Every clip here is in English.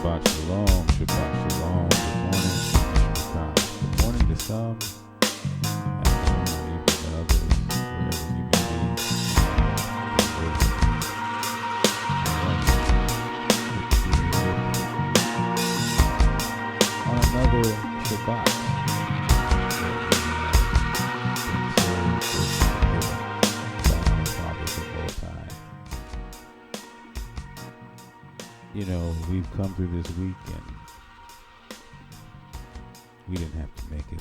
Shabbat Shalom, Shabbat Shalom. Good morning, Mishpacah. Good morning to some, afternoon, evening to others, wherever you may be. On another Shabbat, you know, we've come through this week and we didn't have to make it.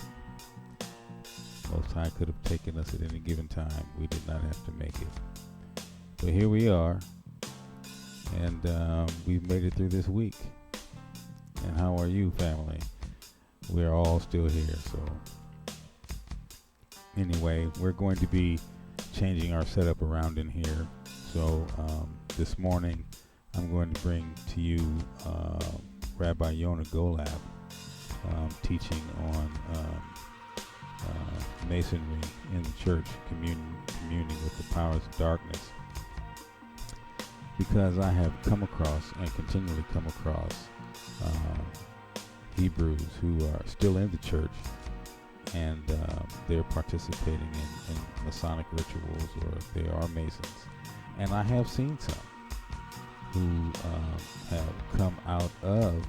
Most High could have taken us at any given time. We did not have to make it. But here we are, and we've made it through this week. And how are you, family? We're all still here. So anyway, we're going to be changing our setup around in here. So this morning, I'm going to bring to you Rebbe Yona Golab teaching on Masonry in the church, communing with the powers of darkness. Because I have come across and continually come across Hebrews who are still in the church and they're participating in Masonic rituals, or they are Masons. And I have seen some who have come out of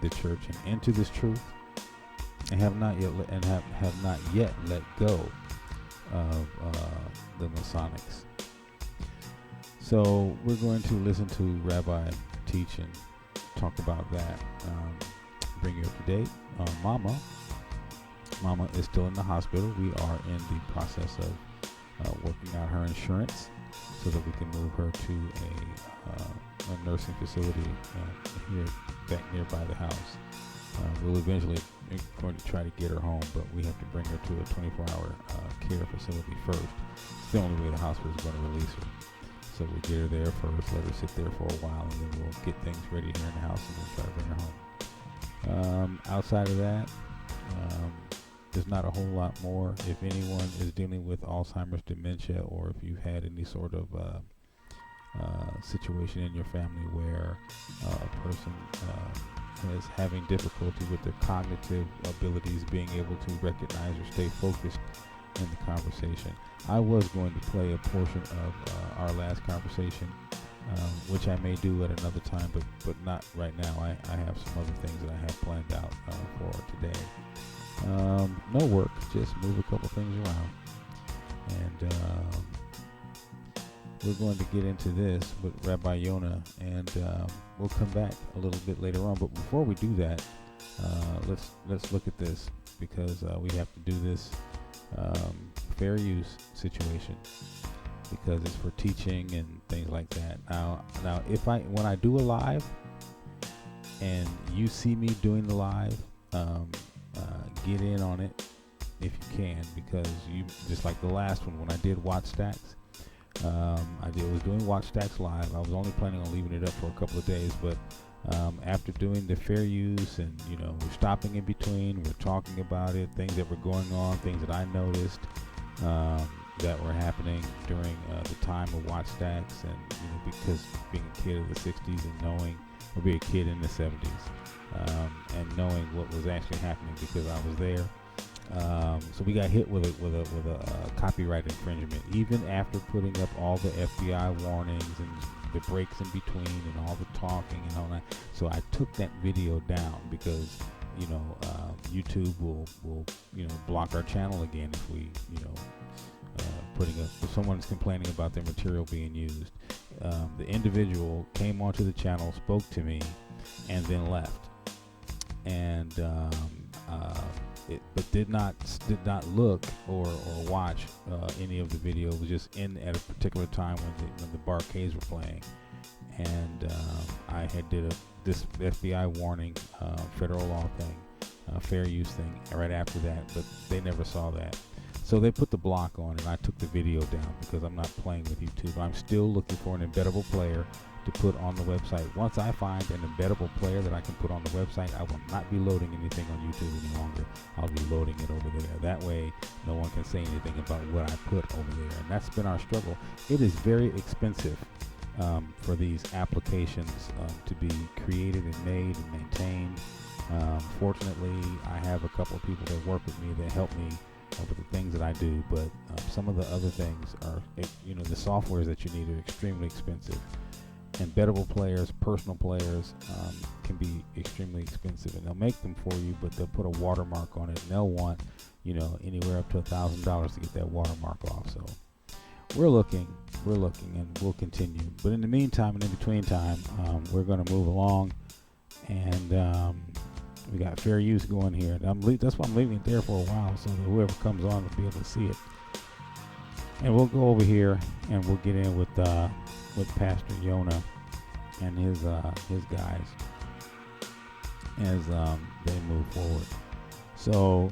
the church and into this truth, and have not yet let go of the Masonics. So we're going to listen to Rabbi teach and talk about that. Bring you up to date. Mama is still in the hospital. We are in the process of working out her insurance, so that we can move her to a nursing facility here back nearby the house. We'll eventually going to try to get her home, but we have to bring her to a 24-hour care facility first. It's the only way the hospital is going to release her. So we get her there first, let her sit there for a while, and then we'll get things ready here in the house, and we'll try to bring her home. Outside of that, there's not a whole lot more. If anyone is dealing with Alzheimer's, dementia, or if you've had any sort of situation in your family where a person is having difficulty with their cognitive abilities, being able to recognize or stay focused in the conversation, I was going to play a portion of our last conversation, which I may do at another time, but not right now. I have some other things that I have planned out for today. No work, just move a couple things around. And we're going to get into this with Rabbi Yona, and we'll come back a little bit later on. But before we do that, let's look at this, because we have to do this fair use situation, because it's for teaching and things like that. Now, when I do a live, and you see me doing the live, get in on it if you can, because you, just like the last one when I did Watch Stacks, was doing Watch Stacks live. I was only planning on leaving it up for a couple of days, but after doing the fair use, and we're stopping in between, we're talking about it, things that were going on, things that I noticed that were happening during the time of Watch Stacks, and because being a kid of the 60s and knowing, or being a kid in the 70s, and knowing what was actually happening because I was there. So we got hit with a copyright infringement, even after putting up all the FBI warnings and the breaks in between and all the talking and all that. So I took that video down because YouTube will block our channel again if we if someone's complaining about their material being used. The individual came onto the channel, spoke to me, and then left, and but did not look or watch any of the video. It was just in at a particular time when the barcades were playing, and I had did this FBI warning, federal law thing, fair use thing right after that, but they never saw that. So they put the block on, and I took the video down because I'm not playing with YouTube. I'm still looking for an embeddable player to put on the website. Once I find an embeddable player that I can put on the website, I will not be loading anything on YouTube any longer. I'll be loading it over there. That way, no one can say anything about what I put over there. And that's been our struggle. It is very expensive for these applications to be created and made and maintained. Fortunately, I have a couple of people that work with me that help me with the things that I do, but some of the other things are, the softwares that you need are extremely expensive. Embeddable players, personal players can be extremely expensive, and they'll make them for you, but they'll put a watermark on it, and they'll want, anywhere up to $1,000 to get that watermark off. So we're looking, and we'll continue. But in the meantime and in between time, we're going to move along, and we got fair use going here. And that's why I'm leaving it there for a while, so that whoever comes on will be able to see it. And we'll go over here, and we'll get in with Pastor Yona and his guys as they move forward. So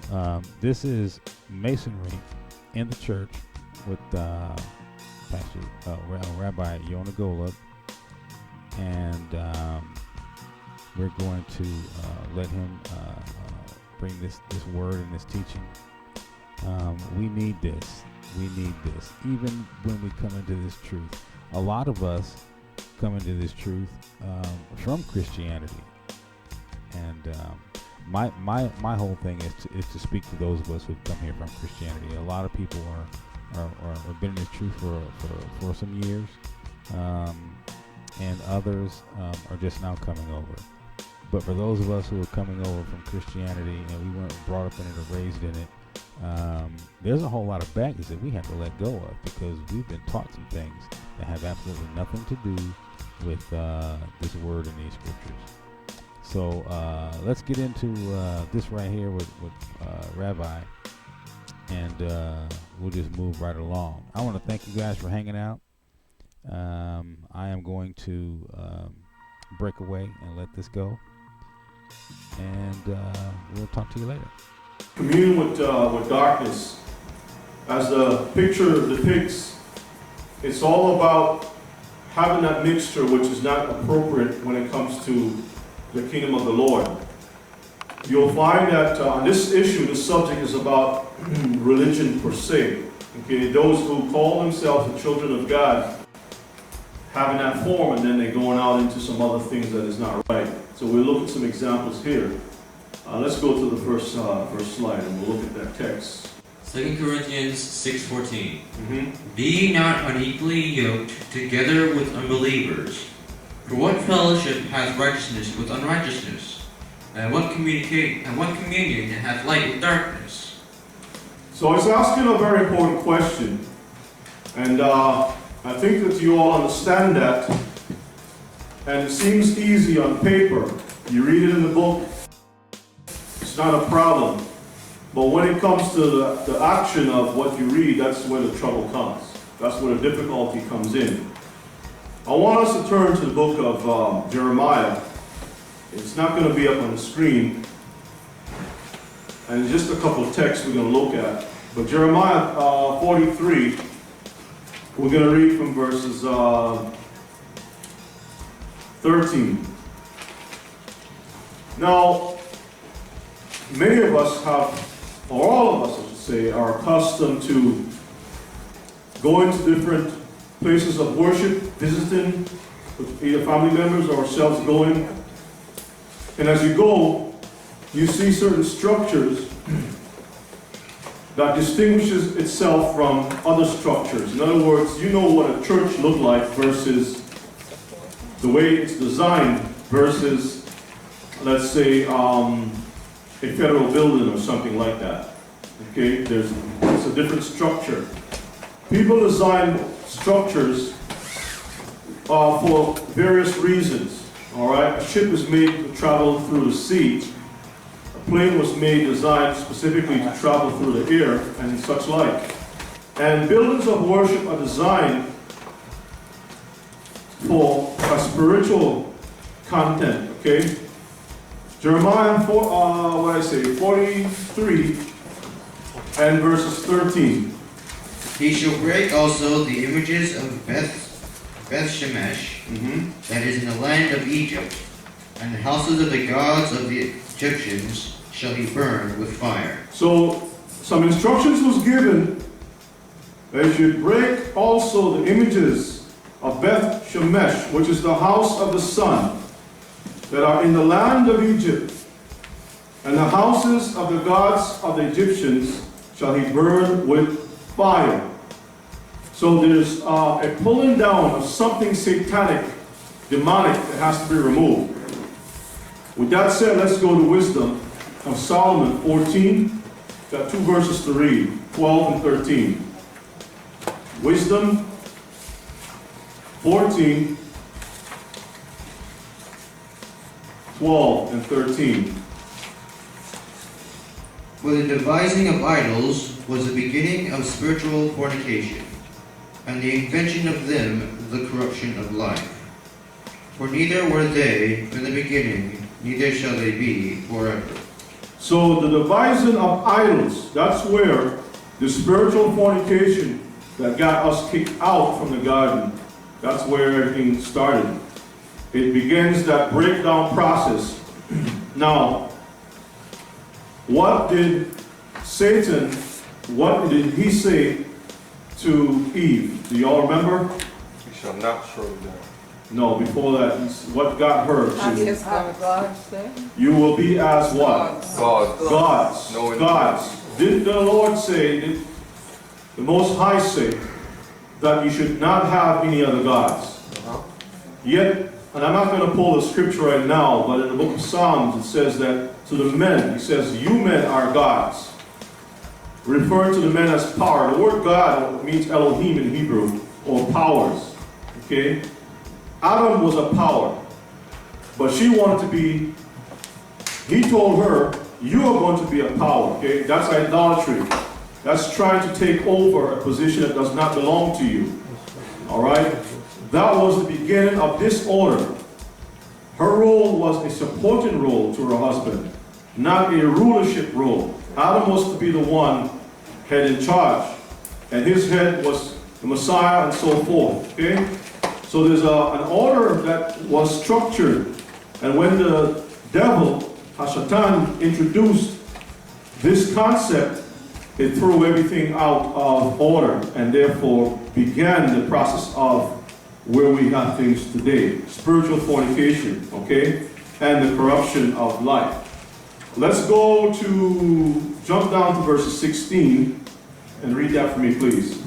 this is Masonry in the church with Pastor Rabbi Yona Golab, and we're going to let him bring this word and this teaching. We need this. Even when we come into this truth. A lot of us come into this truth from Christianity, and my whole thing is to speak to those of us who've come here from Christianity. A lot of people have been in this truth for some years, and others are just now coming over. But for those of us who are coming over from Christianity and we weren't brought up in it or raised in it, there's a whole lot of baggage that we have to let go of, because we've been taught some things that have absolutely nothing to do with this word in these scriptures. So let's get into this right here with Rabbi, and we'll just move right along. I want to thank you guys for hanging out. I am going to break away and let this go, and we'll talk to you later. Communion with darkness, as the picture depicts, it's all about having that mixture which is not appropriate when it comes to the kingdom of the Lord. You'll find that on this issue, the subject is about religion per se. Okay, those who call themselves the children of God having that form, and then they're going out into some other things that is not right. So we'll look at some examples here. Let's go to the first slide, and we'll look at that text. 2 Corinthians 6:14. Be ye not unequally yoked together with unbelievers. For what fellowship hath righteousness with unrighteousness? And what communion hath light with darkness? So it's asking a very important question, and I think that you all understand that, and it seems easy on paper. You read it in the book, it's not a problem. But when it comes to the action of what you read, that's where the trouble comes. That's where the difficulty comes in. I want us to turn to the book of Jeremiah. It's not going to be up on the screen. And just a couple of texts we're going to look at. But Jeremiah 43, we're going to read from verses 13. Now, many of us have, or all of us, I should say, are accustomed to going to different places of worship, visiting with either family members or ourselves going. And as you go, you see certain structures that distinguishes itself from other structures. In other words, you know what a church looked like versus the way it's designed versus, let's say, a federal building or something like that. Okay, it's a different structure. People design structures for various reasons. All right, a ship is made to travel through the sea. A plane was designed specifically to travel through the air and such like. And buildings of worship are designed for a spiritual content. Okay. Jeremiah 43 and verses 13. He shall break also the images of Beth Shemesh, that is in the land of Egypt, and the houses of the gods of the Egyptians shall he burn with fire. So some instructions was given that you should break also the images of Beth Shemesh, which is the house of the sun, that are in the land of Egypt, and the houses of the gods of the Egyptians shall he burn with fire. So there's a pulling down of something satanic, demonic, that has to be removed. With that said, let's go to Wisdom of Solomon 14. Got 2 verses to read, 12 and 13. Wisdom 14, 12 and 13. For the devising of idols was the beginning of spiritual fornication, and the invention of them the corruption of life. For neither were they from the beginning, neither shall they be forever. So the devising of idols, that's where the spiritual fornication that got us kicked out from the garden, that's where everything started. It begins that breakdown process. Now, what did Satan, what did he say to Eve? Do y'all remember? You shall not surely die. No, before that, what got her Yes, to? God say. You will be as what? God. Gods. No, Gods. Did the Lord say, did the Most High say, that you should not have any other gods? Yet, and I'm not going to pull the scripture right now, but in the book of Psalms it says that to the men, he says, you men are gods. Referring to the men as power. The word God means Elohim in Hebrew, or powers. Okay? Adam was a power. But she wanted to be, he told her, you are going to be a power. Okay? That's idolatry. That's trying to take over a position that does not belong to you. Alright? That was the beginning of disorder. Her role was a supporting role to her husband, not a rulership role. Adam was to be the one head in charge, and his head was the Messiah and so forth. Okay? So there's an order that was structured, and when the devil, Hashatan, introduced this concept, it threw everything out of order, and therefore began the process of where we have things today. Spiritual fornication, okay? And the corruption of life. Let's go to, jump down to verse 16, and read that for me, please.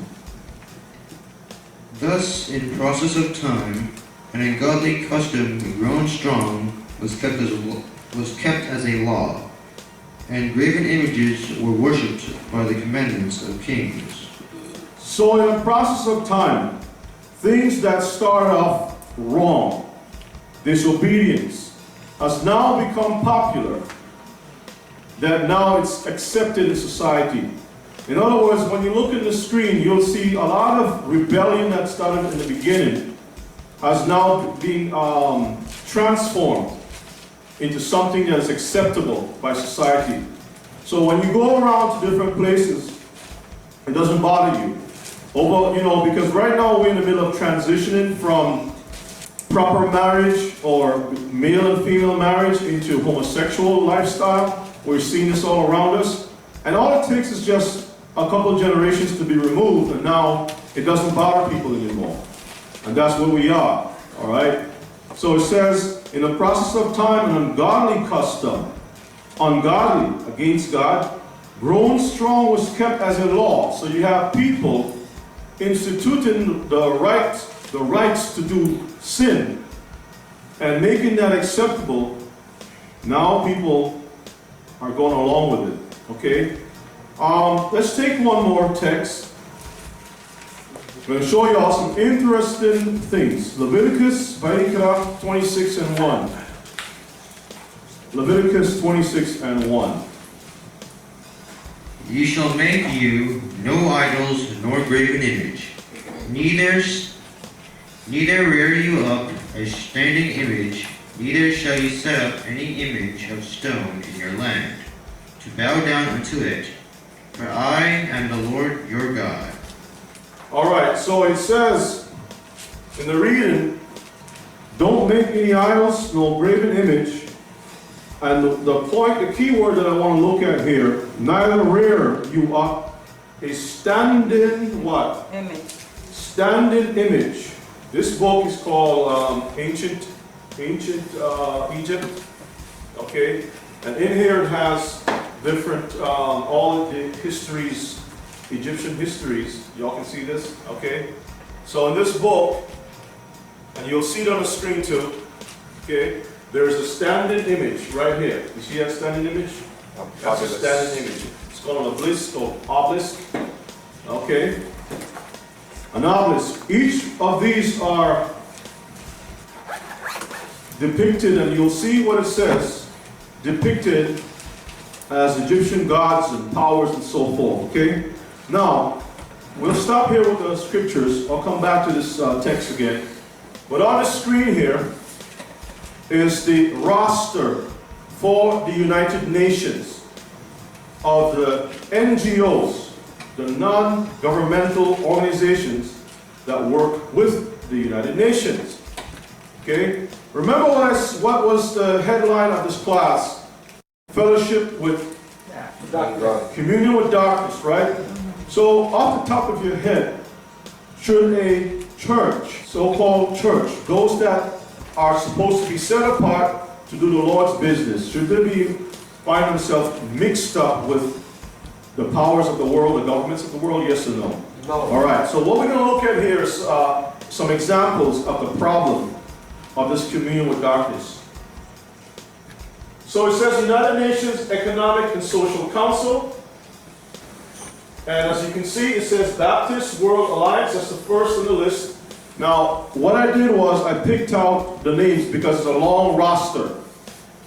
Thus, in process of time, an ungodly custom grown strong was kept as a law, and graven images were worshipped by the commandments of kings. So in the process of time, things that started off wrong, disobedience, has now become popular, that now it's accepted in society. In other words, when you look at the screen, you'll see a lot of rebellion that started in the beginning has now been transformed into something that is acceptable by society. So when you go around to different places, it doesn't bother you. Because right now we're in the middle of transitioning from proper marriage or male and female marriage into homosexual lifestyle. We're seeing this all around us. And all it takes is just a couple of generations to be removed, and now it doesn't bother people anymore. And that's where we are, all right? So it says, in the process of time, an ungodly custom, ungodly against God, grown strong was kept as a law. So you have people instituting the rights to do sin and making that acceptable. Now people are going along with it, okay? Let's take one more text. I'm going to show you all some interesting things. Leviticus, Vayikra 26 and 1. Leviticus 26 and 1. You shall make you no idols nor graven image, neither rear you up a standing image, neither shall you set up any image of stone in your land, to bow down unto it, for I am the Lord your God. All right, so it says in the reading, don't make any idols, no graven image. And the key word that I want to look at here, neither rear you up a standing what? Image. Standing image. This book is called Ancient Egypt. Okay, and in here it has different all the histories, Egyptian histories. Y'all can see this. Okay, so in this book, and you'll see it on the screen too. Okay, there's a standing image right here. You see that standing image? That's a standing image. It's called an obelisk or obelisk. Okay, an obelisk. Each of these are depicted, and you'll see what it says, depicted as Egyptian gods and powers and so forth, okay? Now, we'll stop here with the scriptures. I'll come back to this text again. But on the screen here is the roster for the United Nations of the NGOs, the non-governmental organizations that work with the United Nations, okay? Remember what was the headline of this class? Fellowship with communion with darkness, right? So off the top of your head, should a church, so-called church, those that are supposed to be set apart to do the Lord's business, should they find themselves mixed up with the powers of the world, the governments of the world, yes or no? No. All right, so what we're going to look at here is some examples of the problem of this communion with darkness. So it says United Nations Economic and Social Council. And as you can see, it says Baptist World Alliance. That's the first on the list. Now, what I did was I picked out the names because it's a long roster.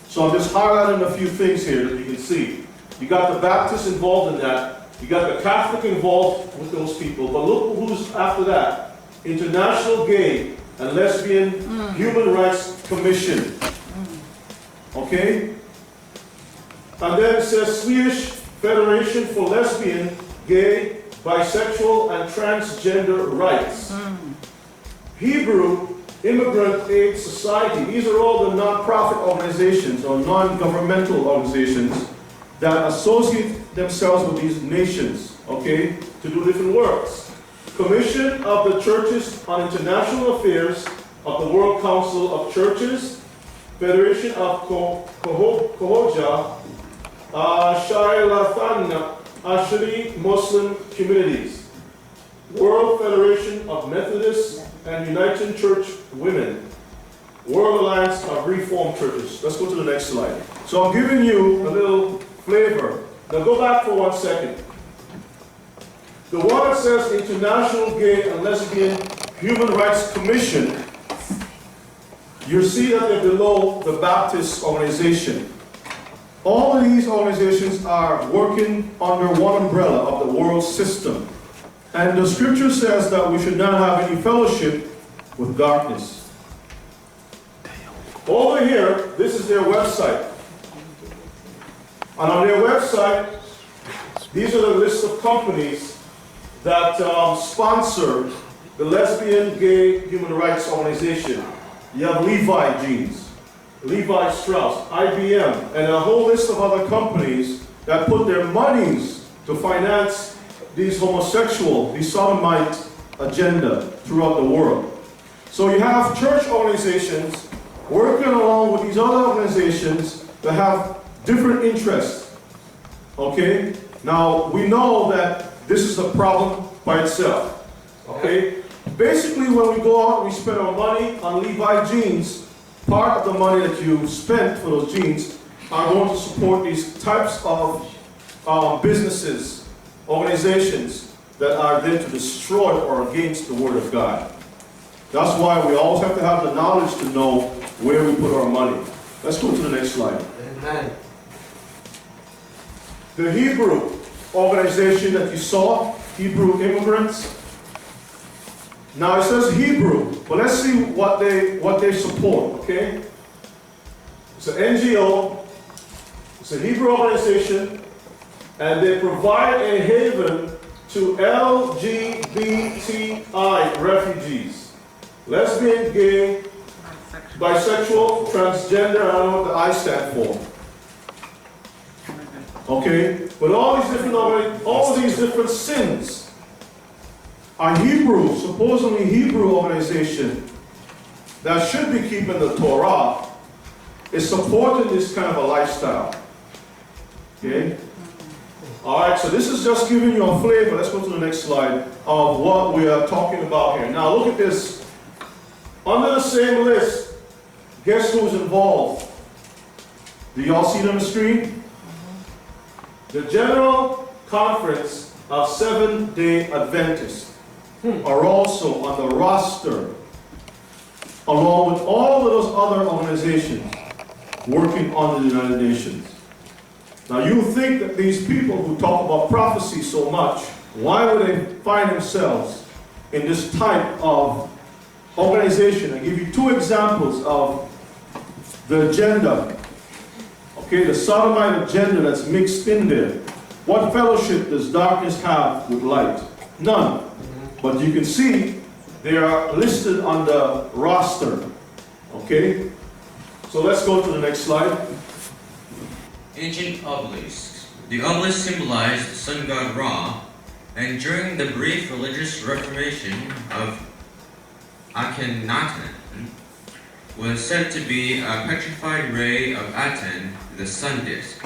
So I'm just highlighting a few things here that you can see. You got the Baptists involved in that. You got the Catholic involved with those people. But look who's after that. International Gay and Lesbian Human Rights Commission. Okay? And then it says Swedish Federation for Lesbian, Gay, Bisexual, and Transgender Rights. Hebrew Immigrant Aid Society. These are all the non-profit organizations or non-governmental organizations that associate themselves with these nations, okay, to do different works. Commission of the Churches on International Affairs of the World Council of Churches, Federation of Kohoja, H.I.L Asheri Muslim Communities, World Federation of Methodists and United Church Women, World Alliance of Reformed Churches. Let's go to the next slide. So I'm giving you a little flavor. Now go back for 1 second. The one that says International Gay and Lesbian Human Rights Commission, you see that they're below the Baptist organization. All of these organizations are working under one umbrella of the world system. And the scripture says that we should not have any fellowship with darkness. Over here, this is their website. And on their website, these are the list of companies that sponsor the Lesbian Gay Human Rights Organization. You have Levi Jeans, Levi Strauss, IBM, and a whole list of other companies that put their monies to finance these homosexual, these sodomite agenda throughout the world. So you have church organizations working along with these other organizations that have different interests. Okay? Now, we know that this is a problem by itself. Okay? Basically, when we go out and we spend our money on Levi jeans, part of the money that you spent for those jeans are going to support these types of businesses, organizations that are there to destroy or against the Word of God. That's why we always have to have the knowledge to know where we put our money. Let's go to the next slide. Amen. The Hebrew organization that you saw, Hebrew immigrants. Now it says Hebrew, but let's see what they support, okay? It's an NGO, it's a Hebrew organization, and they provide a haven to LGBTI refugees. Lesbian, gay, bisexual, transgender, I don't know what the I stand for. Okay? But all these different sins a Hebrew, supposedly Hebrew organization that should be keeping the Torah is supporting this kind of a lifestyle. Okay? Alright, so this is just giving you a flavor. Let's go to the next slide of what we are talking about here. Now look at this. Under the same list, guess who's involved? Do y'all see it on the screen? The General Conference of Seventh-day Adventists are also on the roster, along with all of those other organizations working under the United Nations. Now you think that these people who talk about prophecy so much, why would they find themselves in this type of organization? I give you two examples of the agenda. Okay, the sodomite agenda that's mixed in there. What fellowship does darkness have with light? None. But you can see they are listed on the roster. Okay? So let's go to the next slide. Ancient obelisks. The obelisk symbolized the sun god Ra, and during the brief religious reformation of Akhenaten, was said to be a petrified ray of Aten, the sun disk.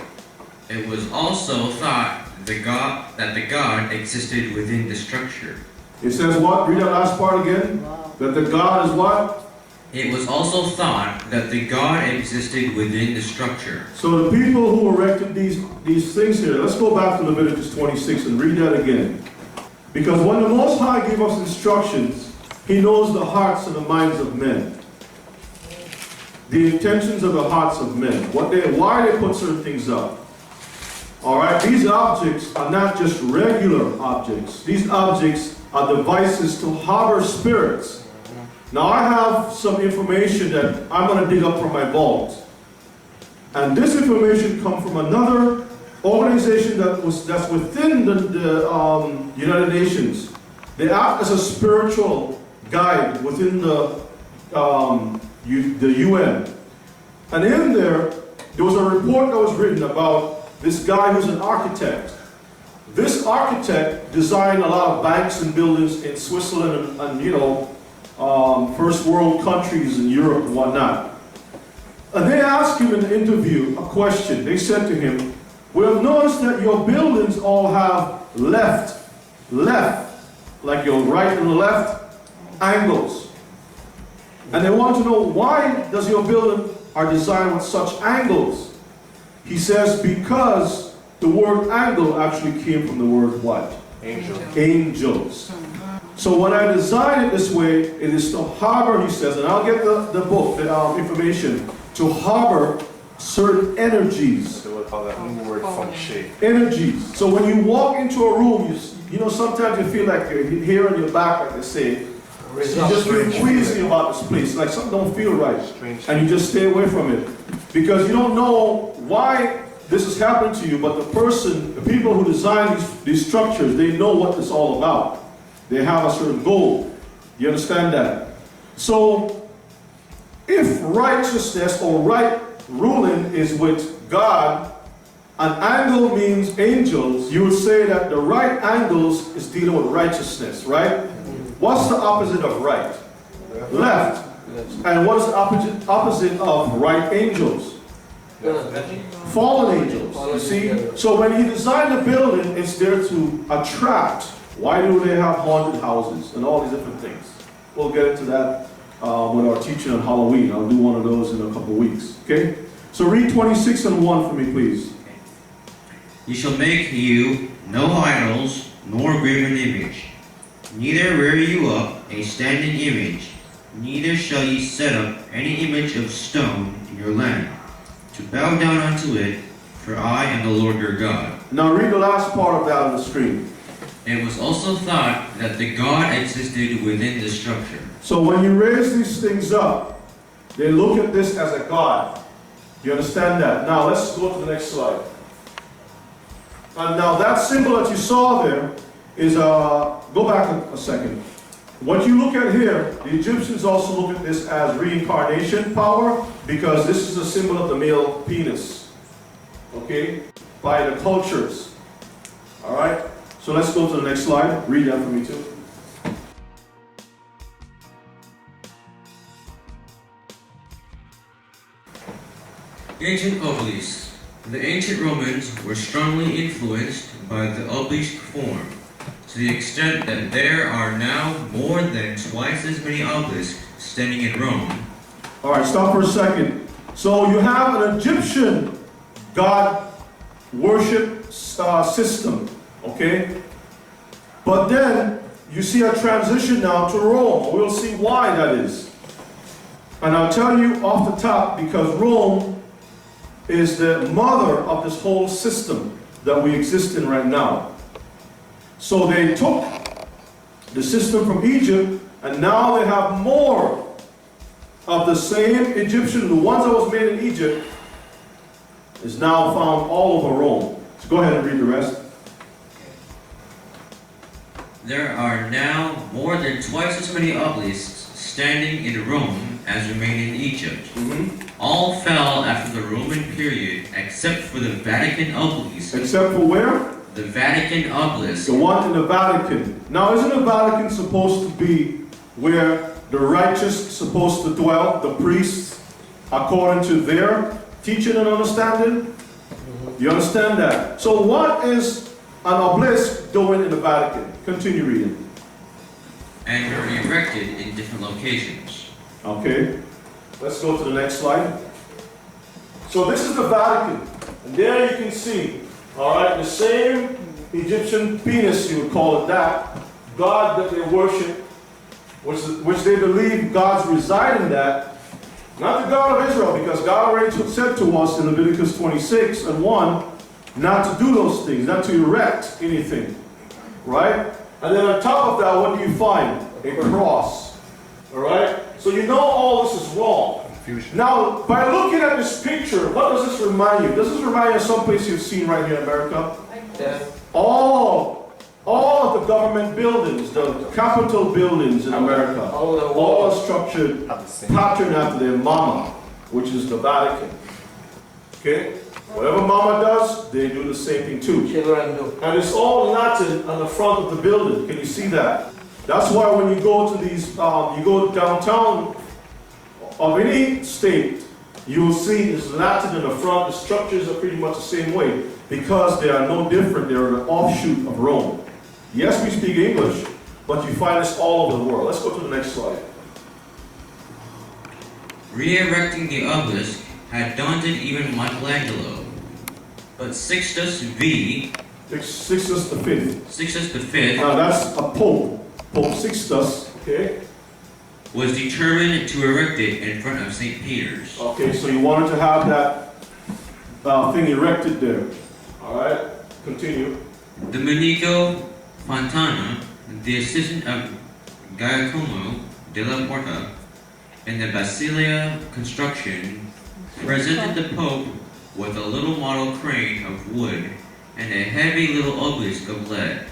It was also thought that the god existed within the structure. It says what? Read that last part again. That the god is what? It was also thought that the god existed within the structure. So the people who erected these things here, let's go back to Leviticus 26 and read that again. Because when the Most High gave us instructions, He knows the hearts and the minds of men. The intentions of the hearts of men. Why they put certain things up. Alright, these objects are not just regular objects. These objects are devices to harbor spirits. Now I have some information that I'm going to dig up from my vault. And this information comes from another organization that's within the United Nations. They act as a spiritual guide within the UN. And in there was a report that was written about this guy who's an architect. This architect designed a lot of banks and buildings in Switzerland and first world countries in Europe and whatnot. And they asked him in the interview a question. They said to him, "We have noticed that your buildings all have left, like your right and left angles. And they want to know, why does your building are designed with such angles?" He says, because the word angle actually came from the word what? Angels. So when I design it this way, it is to harbor, he says, and I'll get the book, the information, to harbor certain energies. So we'll call that new word feng shui. Energies. So when you walk into a room, you know, sometimes you feel like you're here on your back, like they say. You just feel queasy about this place, like something don't feel right. And you just stay away from it. Because you don't know why this is happening to you, but the people who design these structures, they know what it's all about. They have a certain goal. You understand that? So, if righteousness or right ruling is with God, an angle means angels, you would say that the right angles is dealing with righteousness, right? What's the opposite of right? Left. And what is the opposite of right angels? Fallen angels, you see? So when he designed the building, it's there to attract. Why do they have haunted houses and all these different things? We'll get into that with our teaching on Halloween. I'll do one of those in a couple of weeks, okay? So read 26 and 1 for me, please. You shall make you no idols, nor graven image, neither rear you up a standing image, neither shall ye set up any image of stone in your land, to bow down unto it, for I am the Lord your God. Now read the last part of that on the screen. It was also thought that the God existed within the structure. So when you raise these things up, they look at this as a God. You understand that? Now let's go to the next slide. And now that symbol that you saw there is, go back a second. What you look at here, the Egyptians also look at this as reincarnation power, because this is a symbol of the male penis. Okay? By the cultures. Alright? So let's go to the next slide. Read that for me too. Ancient obelisks. The ancient Romans were strongly influenced by the obelisk form, to the extent that there are now more than twice as many obelisks standing in Rome. All right, stop for a second. So you have an Egyptian god worship system, okay? But then you see a transition now to Rome. We'll see why that is. And I'll tell you off the top, because Rome is the mother of this whole system that we exist in right now. So they took the system from Egypt, and now they have more of the same Egyptian, the ones that was made in Egypt, is now found all over Rome. So go ahead and read the rest. There are now more than twice as many obelisks standing in Rome as remain in Egypt. All fell after the Roman period, except for the Vatican obelisk. Except for where? The Vatican obelisk. The one in the Vatican. Now, isn't the Vatican supposed to be where the righteous supposed to dwell, the priests, according to their teaching and understanding? You understand that? So what is an obelisk doing in the Vatican? Continue reading. And were erected in different locations. Okay. Let's go to the next slide. So this is the Vatican. And there you can see, all right, the same Egyptian penis, you would call it that, God that they worship, which they believe gods reside in that. Not the God of Israel, because God already said to us in Leviticus 26 and 1 not to do those things, not to erect anything. Right? And then on top of that, what do you find? A cross. All right? So you know all this is wrong. Confusion. Now, by looking at this picture, what does this remind you? Does this remind you of some place you've seen right here in America? Yes. All of the government buildings, the Capitol buildings in America, all are structured patterned after their mama, which is the Vatican. Okay? Whatever mama does, they do the same thing too. Children do. And it's all Latin on the front of the building. Can you see that? That's why when you go to these, you go downtown of any state, you will see it's Latin in the front. The structures are pretty much the same way because they are no different. They're an offshoot of Rome. Yes, we speak English, but you find this all over the world. Let's go to the next slide. Re-erecting the obelisk had daunted even Michelangelo, but Sixtus V. Sixtus the Fifth. Sixtus the Fifth. Now that's a pope, Pope Sixtus. Okay. Was determined to erect it in front of St. Peter's. Okay, so you wanted to have that thing erected there. All right. Continue. Domenico Fontana, the assistant of Giacomo della Porta in the Basilia construction, presented the Pope with a little model crane of wood and a heavy little obelisk of lead.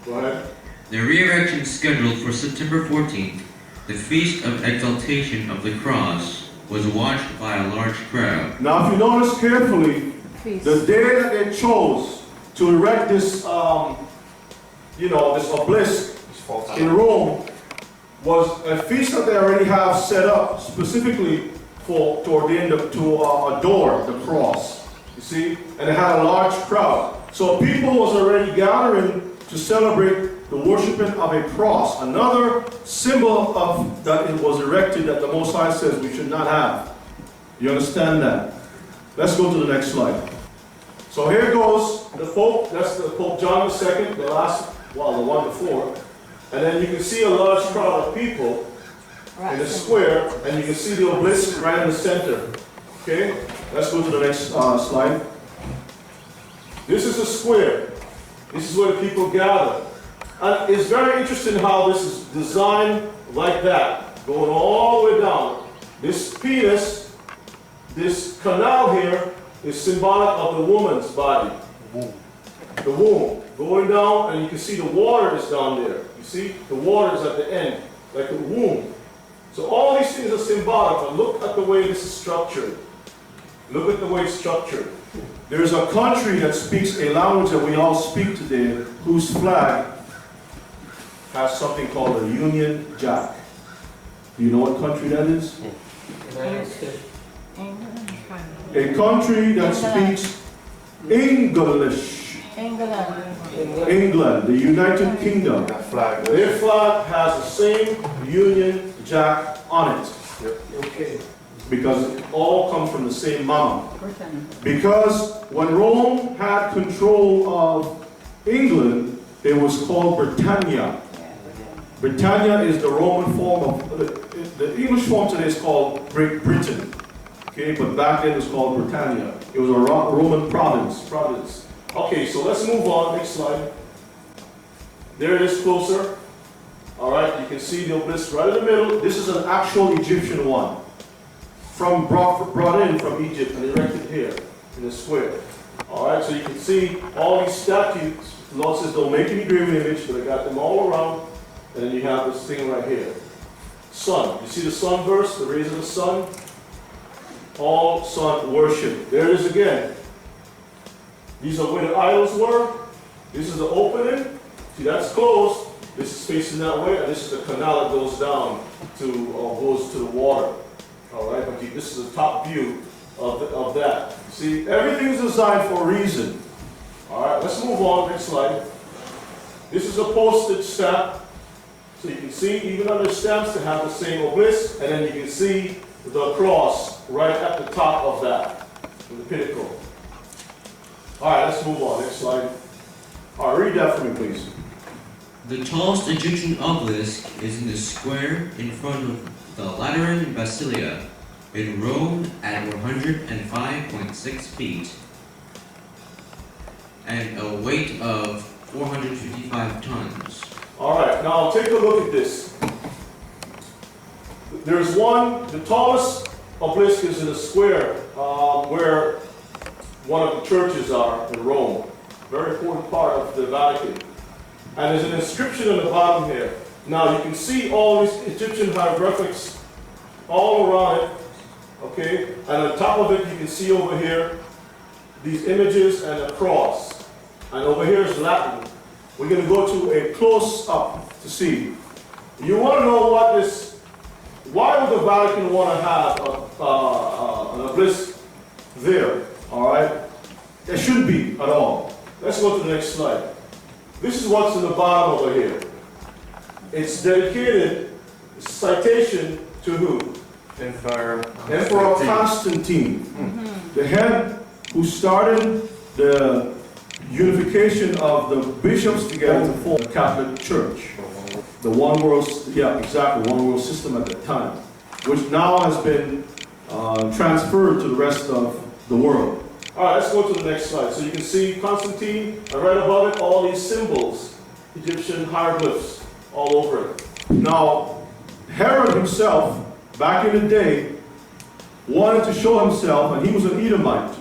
Go ahead. The re-erection scheduled for September 14th, the Feast of Exaltation of the Cross, was watched by a large crowd. Now, if you notice carefully, the day that they chose to erect this, this obelisk in Rome was a feast that they already have set up specifically to adore the cross. You see, and it had a large crowd. So people was already gathering to celebrate the worshiping of a cross, another symbol of that it was erected that the Most High says we should not have. You understand that? Let's go to the next slide. So here goes the Pope. That's the Pope John II, the one before. And then you can see a large crowd of people in the square, and you can see the obelisk right in the center. Okay? Let's go to the next slide. This is a square. This is where the people gather. And it's very interesting how this is designed like that, going all the way down. This penis, this canal here, is symbolic of the woman's body. The womb. Going down, and you can see the water is down there. You see? The water is at the end, like the womb. So all these things are symbolic, but look at the way this is structured. Look at the way it's structured. There's a country that speaks a language that we all speak today, whose flag has something called a Union Jack. Do you know what country that is? United States. A country that speaks English. England, the United Kingdom. Flag. Their flag has the same Union Jack on it. Okay. Because it all comes from the same mama. Because when Rome had control of England, it was called Britannia. Britannia is the Roman form of, the English form today is called Great Britain. Okay, but back then it was called Britannia. It was a Roman province. Okay, so let's move on, next slide. There it is closer. All right, you can see the obelisk right in the middle. This is an actual Egyptian one. Brought in from Egypt and erected here in the square. All right, so you can see all these statues. The Lord says don't make any graven image, but I got them all around. And then you have this thing right here. Sun. You see the sun verse, the rays of the sun? All sun worship. There it is again. These are where the idols were. This is the opening. See, that's closed. This is facing that way, and this is the canal that goes down goes to the water. All right, but this is the top view of that. See, everything is designed for a reason. All right, let's move on. Next slide. This is a postage stamp. So you can see, even on the stamps, they have the same obelisk, and then you can see the cross right at the top of that, in the pinnacle. All right, let's move on. Next slide. All right, read that for me, please. The tallest Egyptian obelisk is in the square in front of the Lateran Basilia in Rome at 105.6 feet and a weight of 455 tons. All right, now take a look at this. There's one, the tallest obelisk is in a square where one of the churches are in Rome. Very important part of the Vatican. And there's an inscription on the bottom here. Now you can see all these Egyptian hieroglyphics all around it. Okay? And on top of it you can see over here these images and a cross. And over here is Latin. We're going to go to a close-up to see. You want to know what this, why would the Vatican want to have an obelisk there? All right? There shouldn't be at all. Let's go to the next slide. This is what's in the bottom over here. It's dedicated, citation to who? Emperor Constantine, the head who started the unification of the bishops together to form the Catholic Church. The one world, one world system at the time, which now has been transferred to the rest of the world. All right, let's go to the next slide. So you can see Constantine, and right above it, all these symbols, Egyptian hieroglyphs, all over it. Now, Herod himself, back in the day, wanted to show himself, and he was an Edomite,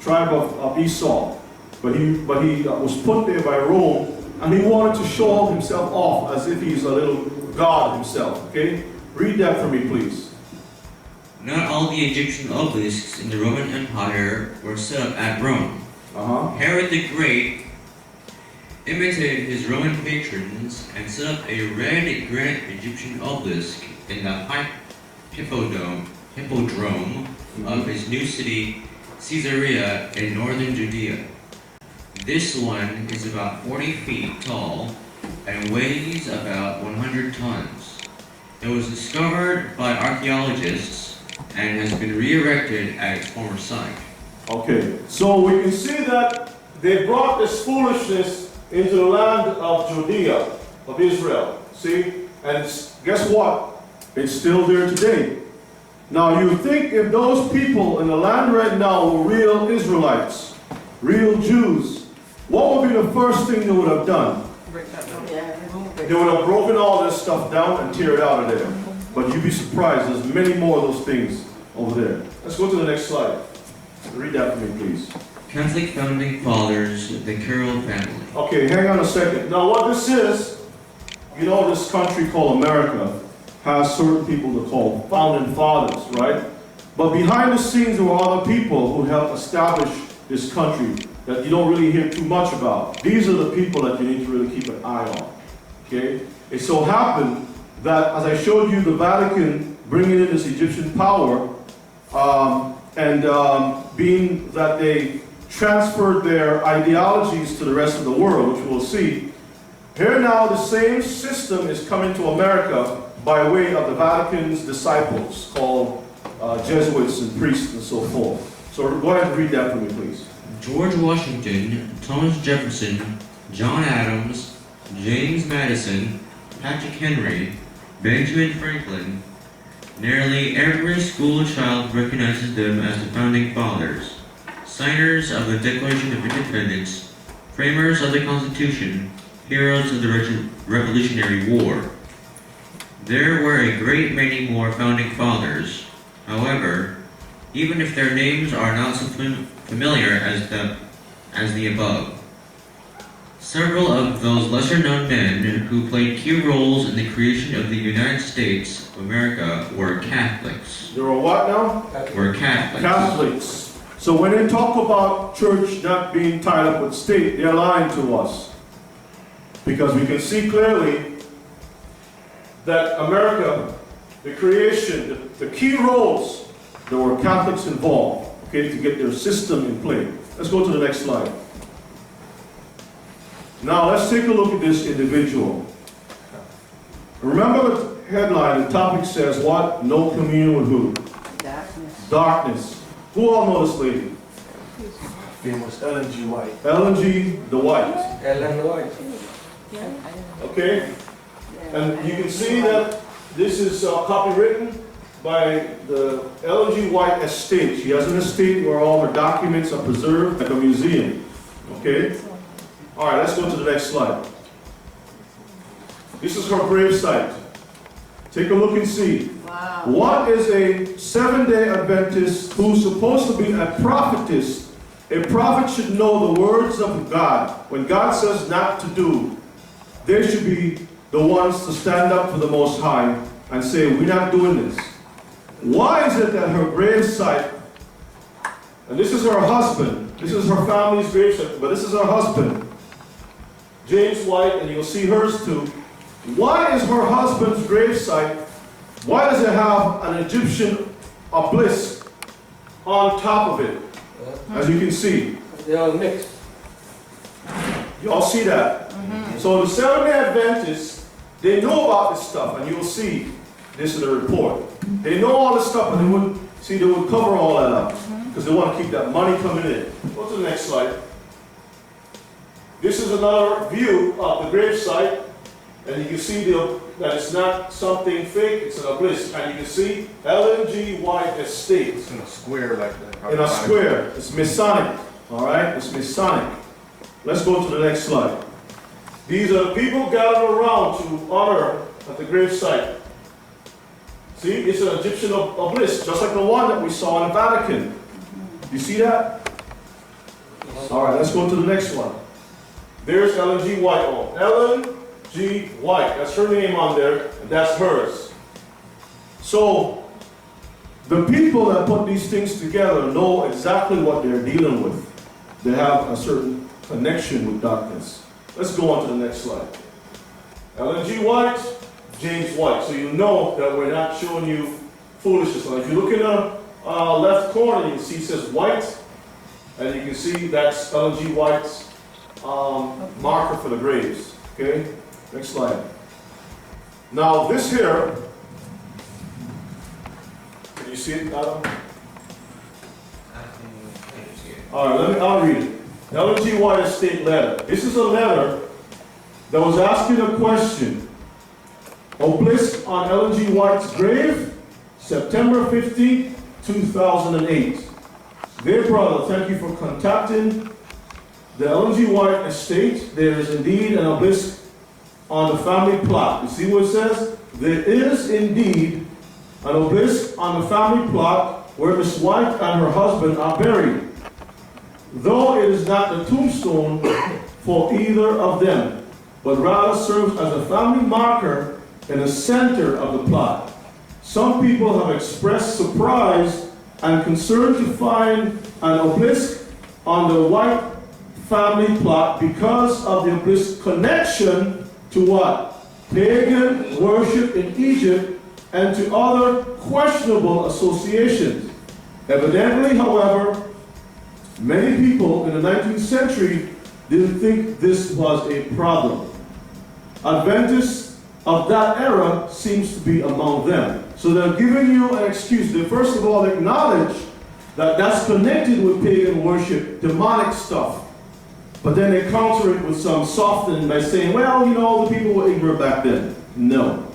tribe of Esau. But he was put there by Rome, and he wanted to show himself off as if he's a little god himself. Okay? Read that for me, please. Not all the Egyptian obelisks in the Roman Empire were set up at Rome. Herod the Great imitated his Roman patrons and set up a red granite Egyptian obelisk in the hippodrome of his new city, Caesarea, in northern Judea. This one is about 40 feet tall and weighs about 100 tons. It was discovered by archaeologists and has been re-erected at its former site. Okay, so we can see that they brought this foolishness into the land of Judea, of Israel. See? And guess what? It's still there today. Now you think if those people in the land right now were real Israelites, real Jews, what would be the first thing they would have done? They would have broken all this stuff down and tear it out of there. But you'd be surprised, there's many more of those things over there. Let's go to the next slide. Read that for me, please. Catholic founding fathers, the Carroll family. Okay, hang on a second. Now what this is, you know this country called America has certain people to call founding fathers, right? But behind the scenes there were other people who helped establish this country that you don't really hear too much about. These are the people that you need to really keep an eye on, okay? It so happened that, as I showed you, the Vatican bringing in this Egyptian power, and being that they transferred their ideologies to the rest of the world, which we'll see, here now the same system is coming to America by way of the Vatican's disciples, called Jesuits and priests and so forth. So go ahead and read that for me, please. George Washington, Thomas Jefferson, John Adams, James Madison, Patrick Henry, Benjamin Franklin, nearly every school child recognizes them as the founding fathers, signers of the Declaration of Independence, framers of the Constitution, heroes of the Revolutionary War. There were a great many more founding fathers. However, even if their names are not so familiar as the above, several of those lesser-known men who played key roles in the creation of the United States of America were Catholics. There were what now? Were Catholics. Catholics. So when they talk about church not being tied up with state, they're lying to us. Because we can see clearly that America, the creation, the key roles, there were Catholics involved, okay, to get their system in play. Let's go to the next slide. Now let's take a look at this individual. Remember the headline, the topic says what? No communion with who? Darkness. Darkness. Who all know this lady? Famous Ellen G. White. Ellen G. the White. Ellen White. Okay? And you can see that this is copywritten by the Ellen G. White estate. She has an estate where all her documents are preserved at a museum. Okay? All right, let's go to the next slide. This is her gravesite. Take a look and see. Wow. What is a Seventh-day Adventist who's supposed to be a prophetess? A prophet should know the words of God. When God says not to do, they should be the ones to stand up for the Most High and say, we're not doing this. Why is it that her gravesite, and this is her husband, this is her family's gravesite, but this is her husband, James White, and you'll see hers too. Why is her husband's gravesite, why does it have an Egyptian obelisk on top of it? As you can see. They all mixed. Y'all see that? So the Seventh-day Adventists, they know about this stuff, and you'll see this in the report. They know all this stuff, and they would cover all that up because they want to keep that money coming in. Go to the next slide. This is another view of the gravesite, and you can see that it's not something fake, it's an obelisk. And you can see Ellen G. White Estate. It's in a square like that. In a square. It's Masonic. All right? It's Masonic. Let's go to the next slide. These are the people gathered around to honor at the gravesite. See, it's an Egyptian obelisk, just like the one that we saw in the Vatican. You see that? All right, let's go to the next one. There's Ellen G. White. Oh, Ellen G. White. That's her name on there, and that's hers. So, the people that put these things together know exactly what they're dealing with. They have a certain connection with darkness. Let's go on to the next slide. Ellen G. White, James White. So you know that we're not showing you foolishness. Now, if you look in the left corner, you can see it says White, and you can see that's Ellen G. White's marker for the graves. Okay? Next slide. Now, this here, can you see it, Adam? All right, I'll read it. Ellen G. White Estate letter. This is a letter that was asking a question. Obelisk on Ellen G. White's grave, September 15, 2008. Dear brother, thank you for contacting the Ellen G. White Estate. There is indeed an obelisk on the family plot. You see what it says? There is indeed an obelisk on the family plot where Miss White and her husband are buried, though it is not the tombstone for either of them, but rather serves as a family marker in the center of the plot. Some people have expressed surprise and concern to find an obelisk on the White family plot because of the obelisk connection to what? Pagan worship in Egypt and to other questionable associations. Evidently, however, many people in the 19th century didn't think this was a problem. Adventists of that era seems to be among them. So they're giving you an excuse. They first of all acknowledge that that's connected with pagan worship, demonic stuff. But then they counter it with some softening by saying, well, you know, the people were ignorant back then. No.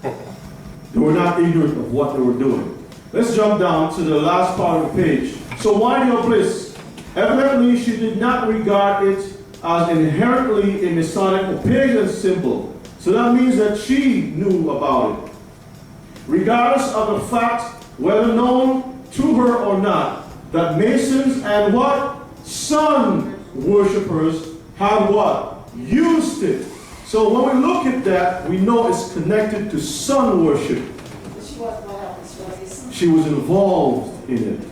They were not ignorant of what they were doing. Let's jump down to the last part of the page. So why your bliss? Evidently, she did not regard it as inherently a Masonic or pagan symbol. So that means that she knew about it. Regardless of the fact, whether known to her or not, that Masons and what? Sun worshippers had what? Used it. So when we look at that, we know it's connected to sun worship. She was involved in it.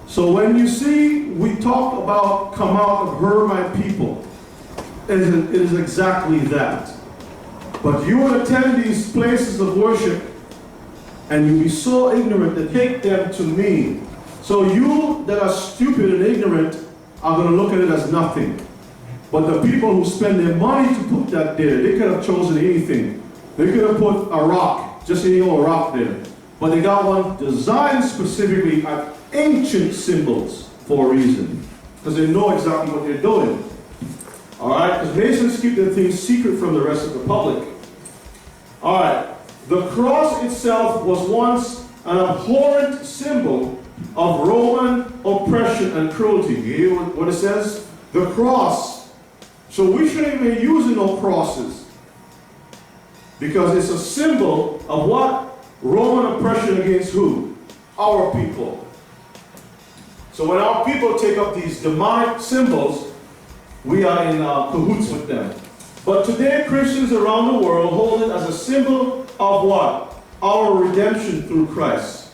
So when you see we talk about come out of her, my people, it is exactly that. But you would attend these places of worship and you be so ignorant that take them to me. So you that are stupid and ignorant are going to look at it as nothing. But the people who spend their money to put that there, they could have chosen anything. They could have put a rock, just any old rock there. But they got one designed specifically at ancient symbols for a reason. Because they know exactly what they're doing. Alright? Because Masons keep their things secret from the rest of the public. Alright. The cross itself was once an abhorrent symbol of Roman oppression and cruelty. You hear what it says? The cross. So we shouldn't be using no crosses. Because it's a symbol of what? Roman oppression against who? Our people. So when our people take up these demonic symbols, we are in cahoots with them. But today Christians around the world hold it as a symbol of what? Our redemption through Christ.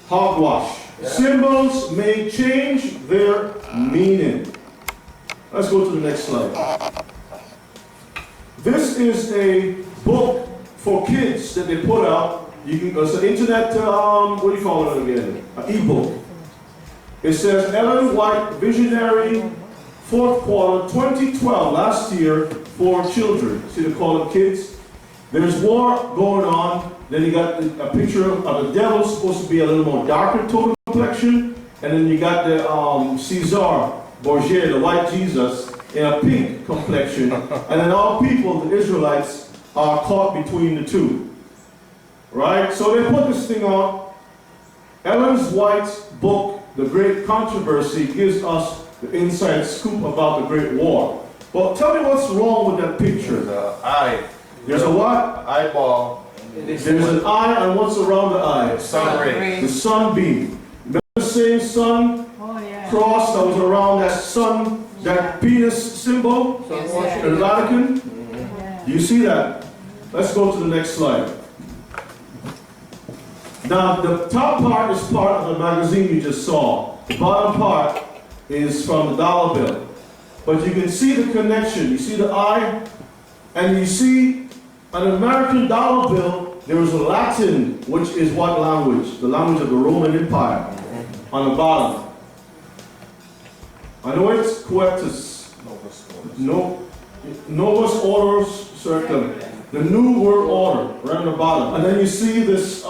Hogwash. Yeah. Symbols may change their meaning. Let's go to the next slide. This is a book for kids that they put out. You can, it's an internet, what do you call it again? An e-book. It says Ellen White Visionary 4th quarter 2012, last year, for children. See, they call it kids. There's war going on. Then you got a picture of the devil, supposed to be a little more darker tone complexion. And then you got the Caesar Borgia, the white Jesus, in a pink complexion. And then all people, the Israelites, are caught between the two. Right? So they put this thing on. Ellen White's book, The Great Controversy, gives us the inside scoop about the Great War. But tell me what's wrong with that picture. There's an eye. There's a what? Eyeball. There's an eye, and what's around the eye? Sun ray. The sunbeam. Remember the same sun cross that was around that sun, that penis symbol in the Vatican? Do you see that? Let's go to the next slide. Now, the top part is part of the magazine you just saw. The bottom part is from the dollar bill. But you can see the connection. You see the eye, and you see an American dollar bill. There is a Latin, which is what language? The language of the Roman Empire, on the bottom. I know it's Quietus. Novus Order Circum. The New World Order, right on the bottom. And then you see this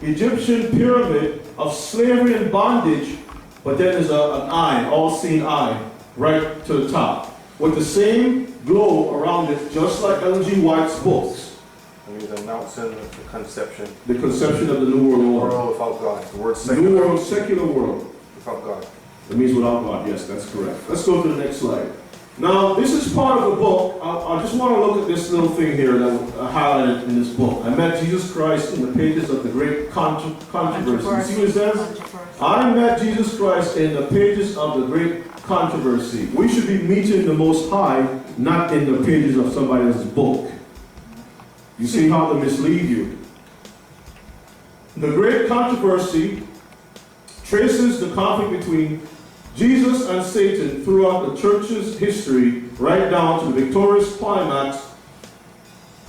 Egyptian pyramid of slavery and bondage, but then there's an eye, all-seeing eye, right to the top, with the same glow around it, just like Ellen G. White's books. And he's announcing the conception. The conception of the New World Order. World without God. The word secular. New World, secular world. Without God. It means without God, yes, that's correct. Let's go to the next slide. Now, this is part of the book. I just want to look at this little thing here that I highlighted in this book. I met Jesus Christ in the pages of the Great Controversy. You see what it says? I met Jesus Christ in the pages of the Great Controversy. We should be meeting the Most High, not in the pages of somebody else's book. You see how they mislead you. The Great Controversy traces the conflict between Jesus and Satan throughout the church's history, right down to the victorious climax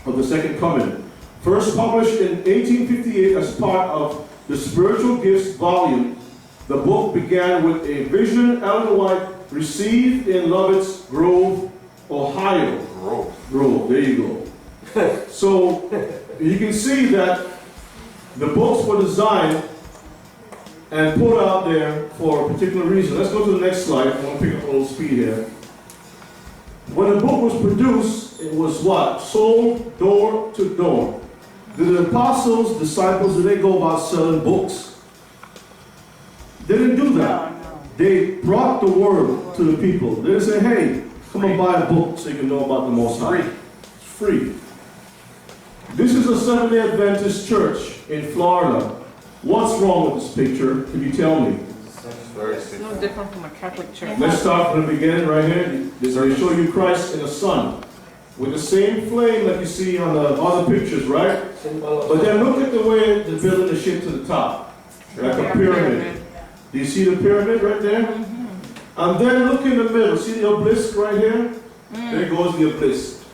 of the Second Coming. First published in 1858 as part of the Spiritual Gifts volume. The book began with a vision Ellen White received in Lovett's Grove, Ohio. Grove, there you go. So you can see that the books were designed and put out there for a particular reason. Let's go to the next slide. I want to pick up a little speed here. When the book was produced, it was what? Sold door to door. Did the apostles, disciples, did they go about selling books? They didn't do that. They brought the word to the people. They didn't say, hey, come and buy a book so you can know about the Most High. It's free. This is a Seventh-day Adventist church in Florida. What's wrong with this picture? Can you tell me? It's no different from a Catholic church. Let's start from the beginning right here. They show you Christ in the sun with the same flame like you see on the other pictures, right? But then look at the way they're building the ship to the top, like a pyramid. Do you see the pyramid right there? And then look in the middle. See the obelisk right here? There goes the obelisk.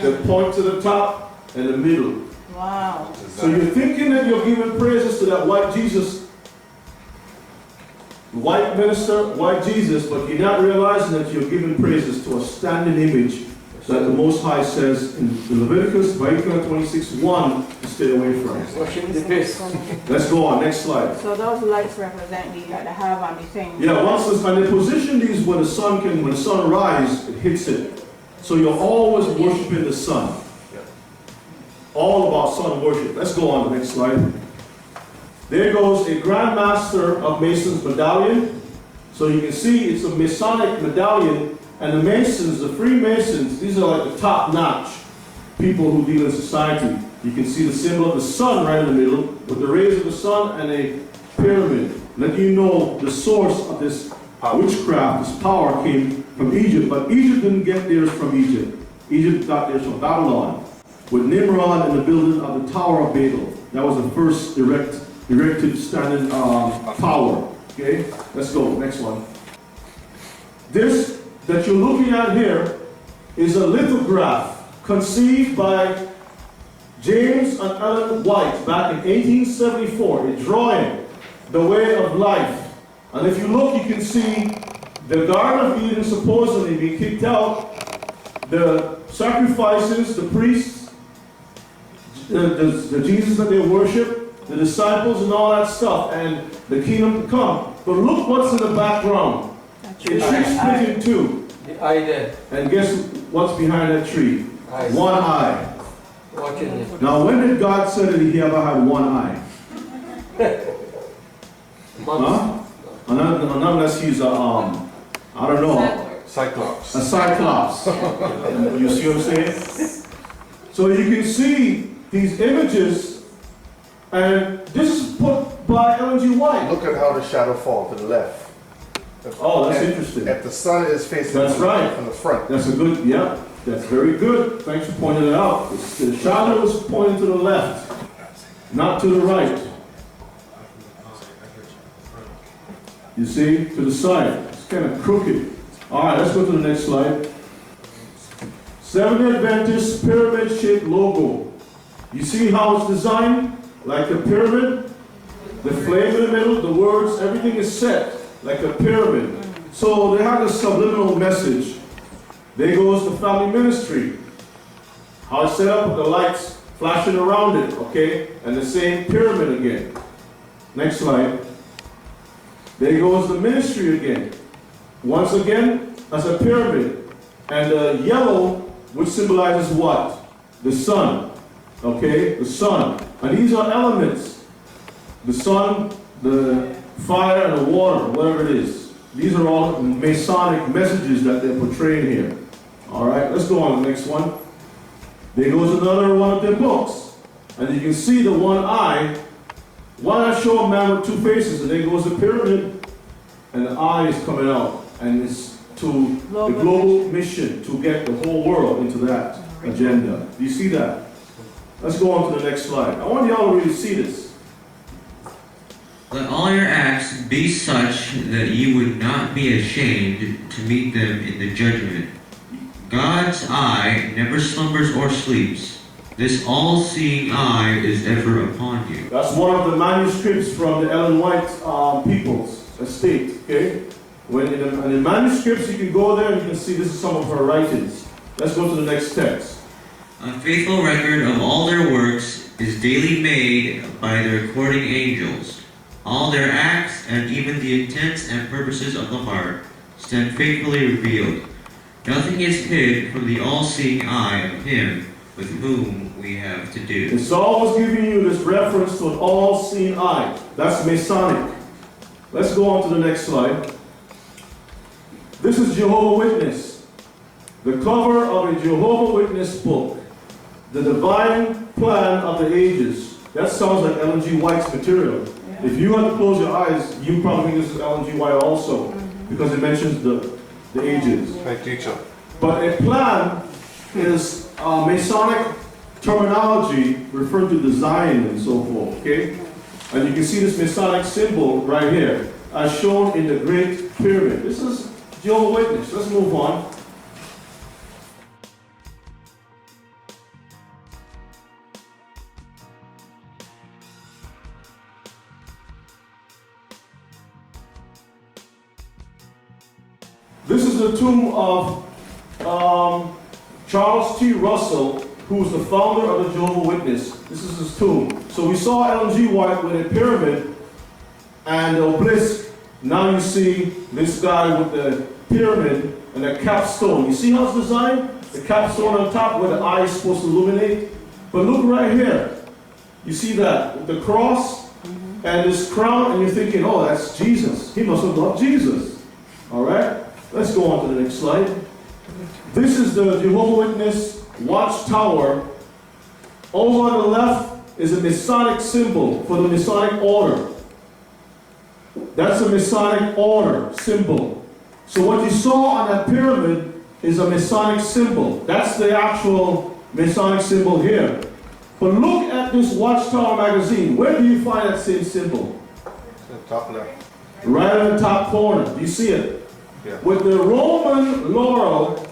The point to the top and the middle. Wow. So you're thinking that you're giving praises to that white Jesus, white minister, white Jesus, but you're not realizing that you're giving praises to a standing image that the Most High says in Leviticus, Vayikra 26:1 to stay away from. Let's go on, next slide. So those lights represent the have on the thing. Yeah, and they position these where the sun when the sun rises, it hits it. So you're always worshiping the sun. All about sun worship. Let's go on to the next slide. There goes a Grand Master of Masons medallion. So you can see it's a Masonic medallion, and the Masons, the Freemasons, these are like the top-notch people who deal in society. You can see the symbol of the sun right in the middle, with the rays of the sun and a pyramid. Let you know the source of this witchcraft, this power came from Egypt, but Egypt didn't get theirs from Egypt. Egypt got theirs from Babylon, with Nimrod and the building of the Tower of Babel. That was the first erected standing tower. Okay, let's go, next one. This that you're looking at here is a lithograph conceived by James and Ellen White back in 1874, a drawing, the way of life. And if you look, you can see the Garden of Eden supposedly being kicked out, the sacrifices, the priests, the Jesus that they worship, the disciples and all that stuff, and the kingdom to come. But look what's in the background. A tree split in two. The eye there. And guess what's behind that tree? Eyes. One eye. Watching it. Now, when did God say that he ever had one eye? Huh? Unless he's a, I don't know. Cyclops. A cyclops. You see what I'm saying? So you can see these images, and this is put by Ellen G. White. Look at how the shadow falls to the left. Oh, that's interesting. If the sun is facing That's right. from the front. That's a good, yeah, that's very good. Thanks for pointing it out. The shadow is pointing to the left, not to the right. You see, to the side. It's kind of crooked. All right, let's go to the next slide. Seventh-day Adventist pyramid-shaped logo. You see how it's designed? Like a pyramid. The flame in the middle, the words, everything is set like a pyramid. So they have a subliminal message. There goes the family ministry. How it's set up with the lights flashing around it, okay? And the same pyramid again. Next slide. There goes the ministry again. Once again, as a pyramid. And the yellow, which symbolizes what? The sun. Okay? The sun. And these are elements. The sun, the fire, and the water, whatever it is. These are all Masonic messages that they're portraying here. Alright, let's go on to the next one. There goes another one of their books. And you can see the one eye. Why not show a man with two faces? And there goes the pyramid, and the eye is coming out. And it's to the global mission to get the whole world into that agenda. Do you see that? Let's go on to the next slide. I want y'all to really see this. Let all your acts be such that you would not be ashamed to meet them in the judgment. God's eye never slumbers or sleeps. This all-seeing eye is ever upon you. That's one of the manuscripts from the Ellen White People's estate, okay? When in the manuscripts, you can go there and you can see this is some of her writings. Let's go to the next text. A faithful record of all their works is daily made by the recording angels. All their acts and even the intents and purposes of the heart stand faithfully revealed. Nothing is hid from the all-seeing eye of him with whom we have to do. And Saul was giving you this reference to an all-seeing eye. That's Masonic. Let's go on to the next slide. This is Jehovah's Witness. The cover of a Jehovah's Witness book. The Divine Plan of the Ages. That sounds like Ellen G. White's material. Yeah. If you have to close your eyes, you probably think this is Ellen G. White also, because it mentions the ages. My teacher. But a plan is Masonic terminology referring to design and so forth, okay? And you can see this Masonic symbol right here, as shown in the Great Pyramid. This is Jehovah's Witness. Let's move on. This is the tomb of Charles T. Russell, who was the founder of the Jehovah's Witness. This is his tomb. So we saw Ellen G. White with a pyramid and the obelisk. Now you see this guy with the pyramid and a capstone. You see how it's designed? The capstone on top where the eye is supposed to illuminate. But look right here. You see that? With the cross and this crown, and you're thinking, oh, that's Jesus. He must have loved Jesus. All right? Let's go on to the next slide. This is the Jehovah's Witness watchtower. Over on the left is a Masonic symbol for the Masonic order. That's a Masonic order symbol. So what you saw on that pyramid is a Masonic symbol. That's the actual Masonic symbol here. But look at this Watchtower magazine. Where do you find that same symbol? The top left. Right in the top corner. Do you see it? Yeah. With the Roman laurel,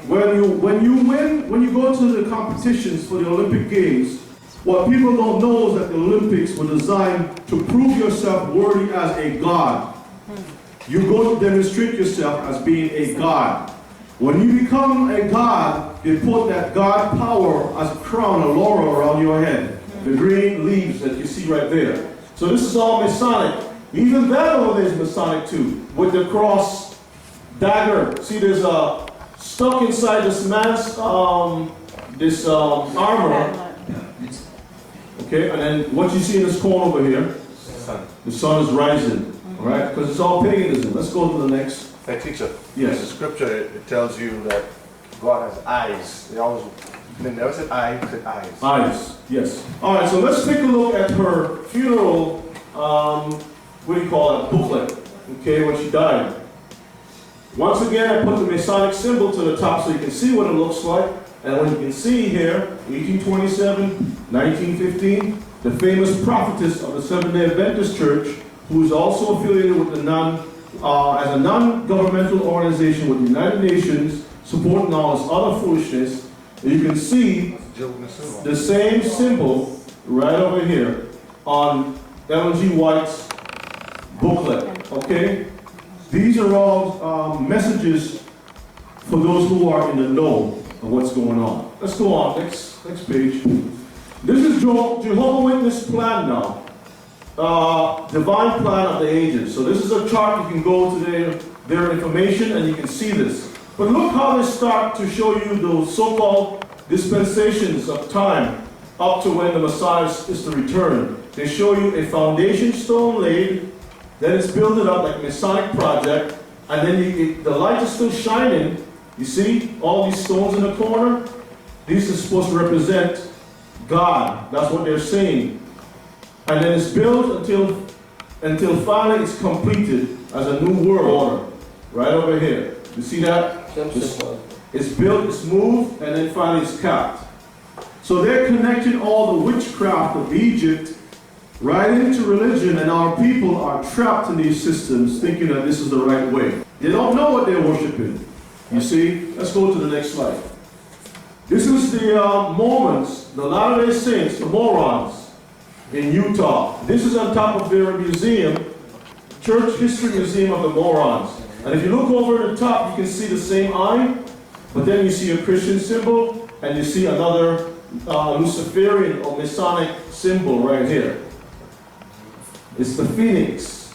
when you go to the competitions for the Olympic Games, what people don't know is that the Olympics were designed to prove yourself worthy as a god. You go to demonstrate yourself as being a god. When you become a god, they put that god power as a crown, a laurel around your head. The green leaves that you see right there. So this is all Masonic. Even that over there is Masonic too, with the cross dagger. See, there's a stuck inside this man's armor. Okay, and then what you see in this corner over here, the sun is rising. All right, because it's all paganism. Let's go to the next. My teacher. Yes. In the scripture, it tells you that God has eyes. They never said eye, they said eyes. Eyes, yes. All right, so let's take a look at her funeral, what do you call it, booklet, okay, when she died. Once again, I put the Masonic symbol to the top so you can see what it looks like. And when you can see here, 1827, 1915, the famous prophetess of the Seventh-day Adventist Church, who is also affiliated with the as a non-governmental organization with the United Nations, supporting all this other foolishness. You can see the same symbol right over here on Ellen G. White's booklet, okay? These are all messages for those who are in the know of what's going on. Let's go on, next page. This is Jehovah's Witness plan now. Divine plan of the ages. So this is a chart. You can go to their information and you can see this. But look how they start to show you those so-called dispensations of time up to when the Messiah is to return. They show you a foundation stone laid, then it's built up like a Masonic project, and then the light is still shining. You see all these stones in the corner? These are supposed to represent God. That's what they're saying. And then it's built until finally it's completed as a new world order. Right over here. You see that? It's built, it's moved, and then finally it's capped. So they're connecting all the witchcraft of Egypt right into religion, and our people are trapped in these systems thinking that this is the right way. They don't know what they're worshiping. You see? Let's go to the next slide. This is the Mormons, the Latter-day Saints, the morons in Utah. This is on top of their museum, Church History Museum of the Morons. And if you look over at the top, you can see the same eye, but then you see a Christian symbol, and you see another Luciferian or Masonic symbol right here. It's the phoenix.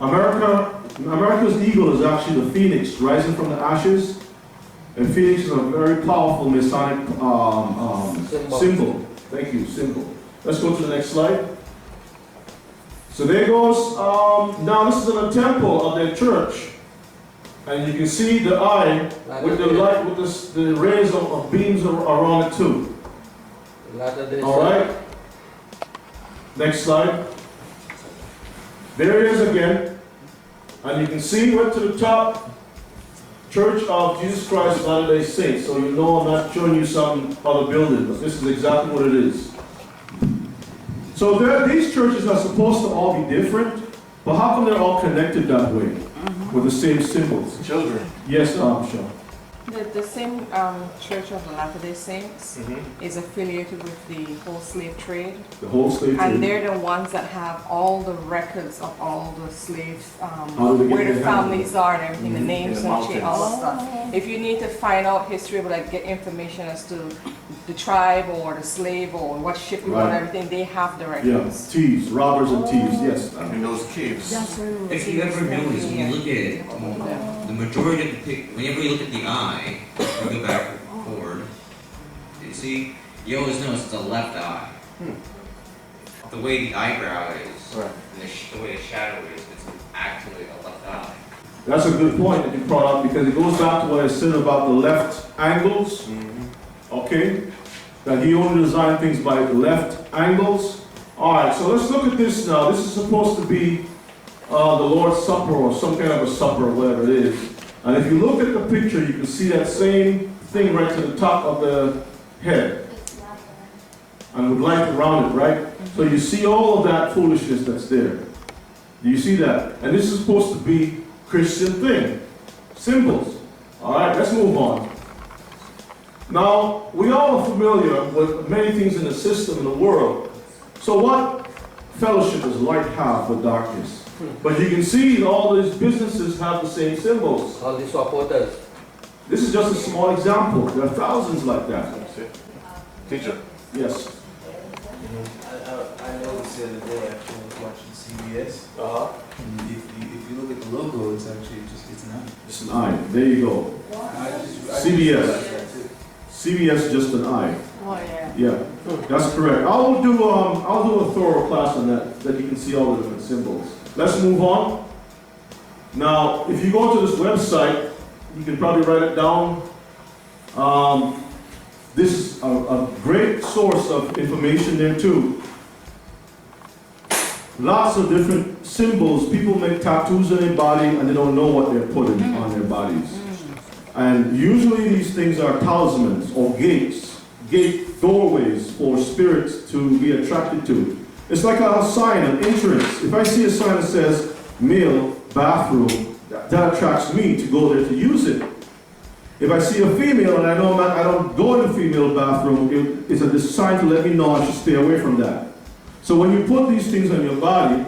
America's eagle is actually the phoenix rising from the ashes. And phoenix is a very powerful Masonic symbol. Thank you, symbol. Let's go to the next slide. So there goes, now this is in a temple of their church. And you can see the eye with the light, with the rays of beams around it too. All right. Next slide. There it is again. And you can see right to the top, Church of Jesus Christ of Latter-day Saints. So you know I'm not showing you some other building, but this is exactly what it is. So these churches are supposed to all be different, but how come they're all connected that way with the same symbols? Children. Yes, Sean. The same Church of the Latter-day Saints is affiliated with the whole slave trade. The whole slave trade. And they're the ones that have all the records of all the slaves, do they where get the their families are and everything, the names In the and shit, all that stuff. If you need to find out history, but like get information as to the tribe or the slave or what ship you want, everything, they have the Yeah, records. thieves, robbers and thieves, yes. In those caves. If you ever notice, when you look at it, the majority of the whenever you look at the eye, you go back forward, you see, you always notice it's a left eye. The way the eyebrow is, Right. and the way the shadow is, it's actually a left eye. That's a good point that you brought up because it goes back to what I said about the left angles. Okay? That he only designed things by left angles. Alright, so let's look at this now. This is supposed to be the Lord's Supper or some kind of a supper or whatever it is. And if you look at the picture, you can see that same thing right to the top of the head. And with light around it, right? So you see all of that foolishness that's there. Do you see that? And this is supposed to be Christian thing. Symbols. Alright, let's move on. Now, we all are familiar with many things in the system in the world. So what fellowship does light have with darkness? But you can see all these businesses have the same symbols. All the supporters. This is just a small example. There are thousands like that. Teacher. Yes. I noticed the other day after I was watching CBS. And if you look at the logo, it's actually it's an eye. It's an eye. There you go. CBS. CBS is just an eye. Oh, yeah. Yeah, that's correct. I'll do a thorough class on that you can see all the different symbols. Let's move on. Now, if you go to this website, you can probably write it down. This is a great source of information there too. Lots of different symbols. People make tattoos on their body and they don't know what they're putting on their bodies. And usually these things are talismans or doorways for spirits to be attracted to. It's like a sign, an entrance. If I see a sign that says male bathroom, that attracts me to go there to use it. If I see a female and I know I don't go in the female bathroom, it's a sign to let me know I should stay away from that. So when you put these things on your body,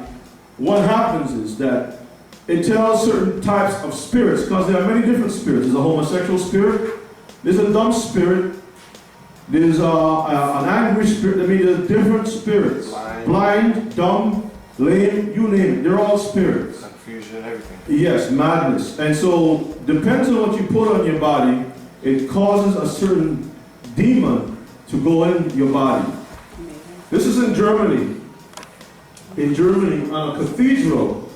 what happens is that it tells certain types of spirits, because there are many different spirits. There's a homosexual spirit, there's a dumb spirit, there's an angry spirit. I mean, there's different spirits. Blind, dumb, lame, you name it. They're all spirits. Confusion and everything. Yes, madness. And so, depends on what you put on your body, it causes a certain demon to go in your body. This is in Germany. In Germany, on a cathedral,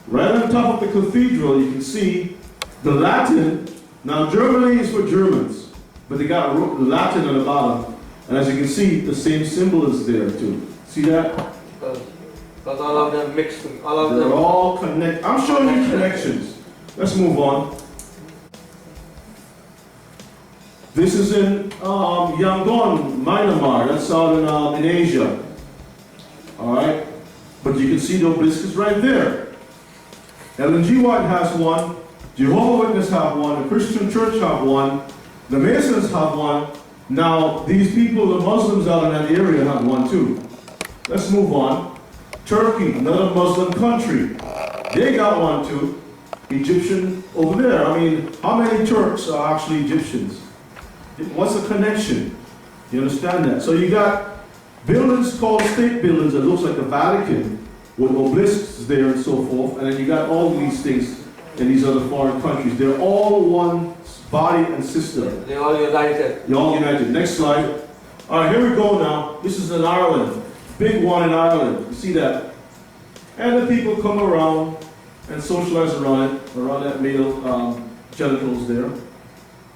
right on top of the cathedral, you can see the Latin. Now, Germany is for Germans, but they got Latin on the bottom. And as you can see, the same symbol is there too. See that? Because all of them mixed, all of They're them. all connected. I'm showing you connections. Let's move on. This is in Yangon, Myanmar. That's out in Asia. All right? But you can see the obelisks right there. Ellen G. White has one. Jehovah's Witness have one. The Christian Church have one. The Masons have one. Now, these people, the Muslims out in that area, have one too. Let's move on. Turkey, another Muslim country. They got one too. Egyptian over there. I mean, how many Turks are actually Egyptians? What's the connection? You understand that? So you got buildings called state buildings that looks like the Vatican with obelisks there and so forth, and then you got all these things in these other foreign countries. They're all one body and system. They're all united. You're all united. Next slide. All right, here we go now. This is in Ireland. Big one in Ireland. You see that? And the people come around and socialize around it, around that male genitals there.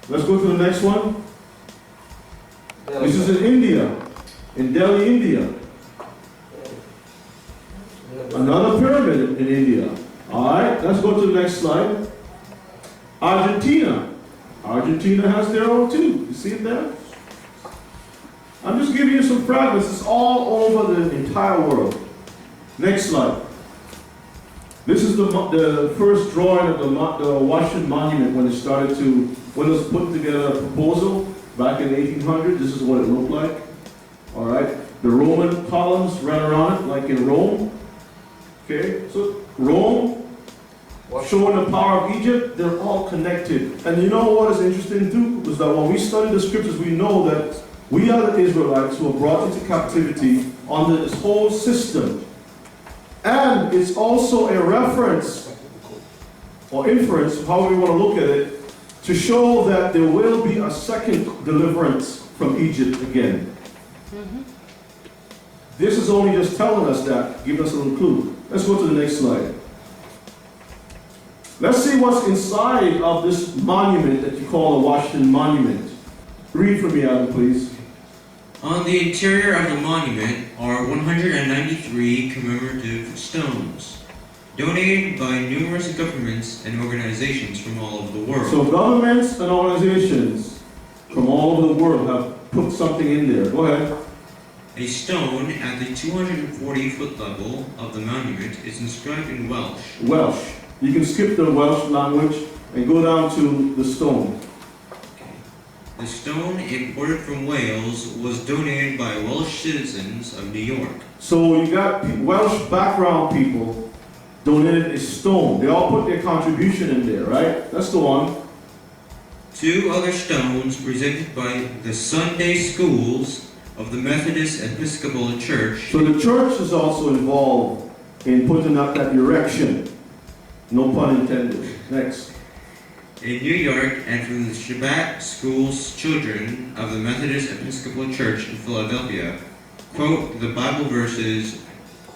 Let's go to the next one. This is in India, in Delhi, India. Another pyramid in India. All right, let's go to the next slide. Argentina. Argentina has their own too. You see it there? I'm just giving you some fragments. It's all over the entire world. Next slide. This is the first drawing of the Washington Monument when it was put together a proposal back in 1800. This is what it looked like. All right. The Roman columns ran around it like in Rome. Okay. So Rome, showing the power of Egypt, they're all connected. And you know what is interesting too? Was that when we study the scriptures, we know that we are the Israelites who were brought into captivity under this whole system. And it's also a reference, or inference, however you want to look at it, to show that there will be a second deliverance from Egypt again. This is only just telling us that, giving us a little clue. Let's go to the next slide. Let's see what's inside of this monument that you call the Washington Monument. Read for me, Adam, please. On the interior of the monument are 193 commemorative stones, donated by numerous governments and organizations from all over the world. So governments and organizations from all over the world have put something in there. Go ahead. A stone at the 240-foot level of the monument is inscribed in Welsh. Welsh. You can skip the Welsh language and go down to the stone. The stone, imported from Wales, was donated by Welsh citizens of New York. So you got Welsh background people donated a stone. They all put their contribution in there, right? Let's go on. 2 other stones presented by the Sunday schools of the Methodist Episcopal Church. So the church is also involved in putting up that erection. No pun intended. Next. In New York, and from the Shabbat School's children of the Methodist Episcopal Church in Philadelphia, quote the Bible verses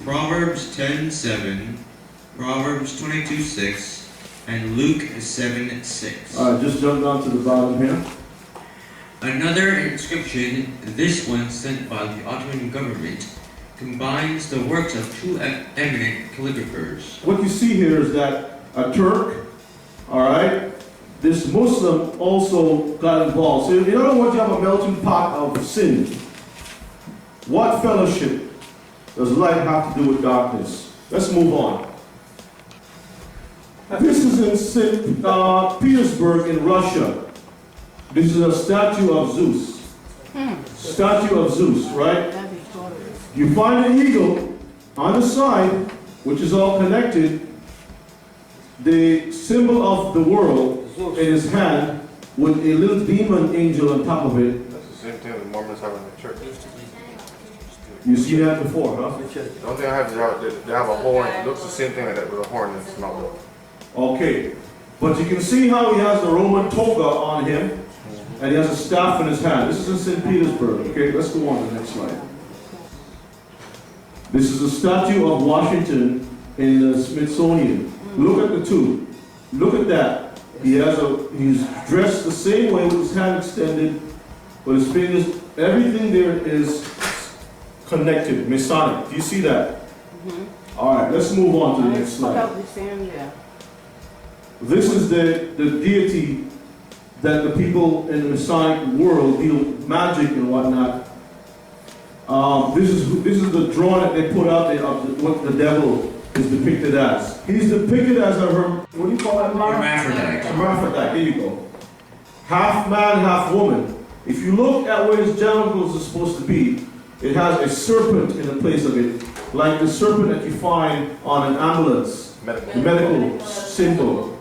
Proverbs 10:7, Proverbs 22:6, and Luke 7:6. All right, just jump down to the bottom here. Another inscription, this one sent by the Ottoman government, combines the works of 2 eminent calligraphers. What you see here is that a Turk, all right, this Muslim also got involved. So in other words, you have a melting pot of sin. What fellowship does light have to do with darkness? Let's move on. This is in St. Petersburg in Russia. This is a statue of Zeus. Statue of Zeus, right? You find an eagle on the side, which is all connected. The symbol of the world in his hand with a little demon angel on top of it. That's the same thing the Mormons have in the church. You see that before, huh? The only thing I have is they have a horn. It looks the same thing like that with a horn in its mouth. Okay. But you can see how he has the Roman toga on him and he has a staff in his hand. This is in St. Petersburg. Okay, let's go on to the next slide. This is a statue of Washington in the Smithsonian. Look at the two. Look at that. He's dressed the same way with his hand extended, but his fingers, everything there is connected, Masonic. Do you see that? All right, let's move on to the next slide. This is the deity that the people in the Masonic world deal with magic and whatnot. This is the drawing that they put out there of what the devil is depicted as. He's depicted as a what do you call that? Hermaphrodite. Hermaphrodite. Here you go. half man, half woman. If you look at where his genitals are supposed to be, it has a serpent in the place of it, like the serpent that you find on an ambulance, medical symbol.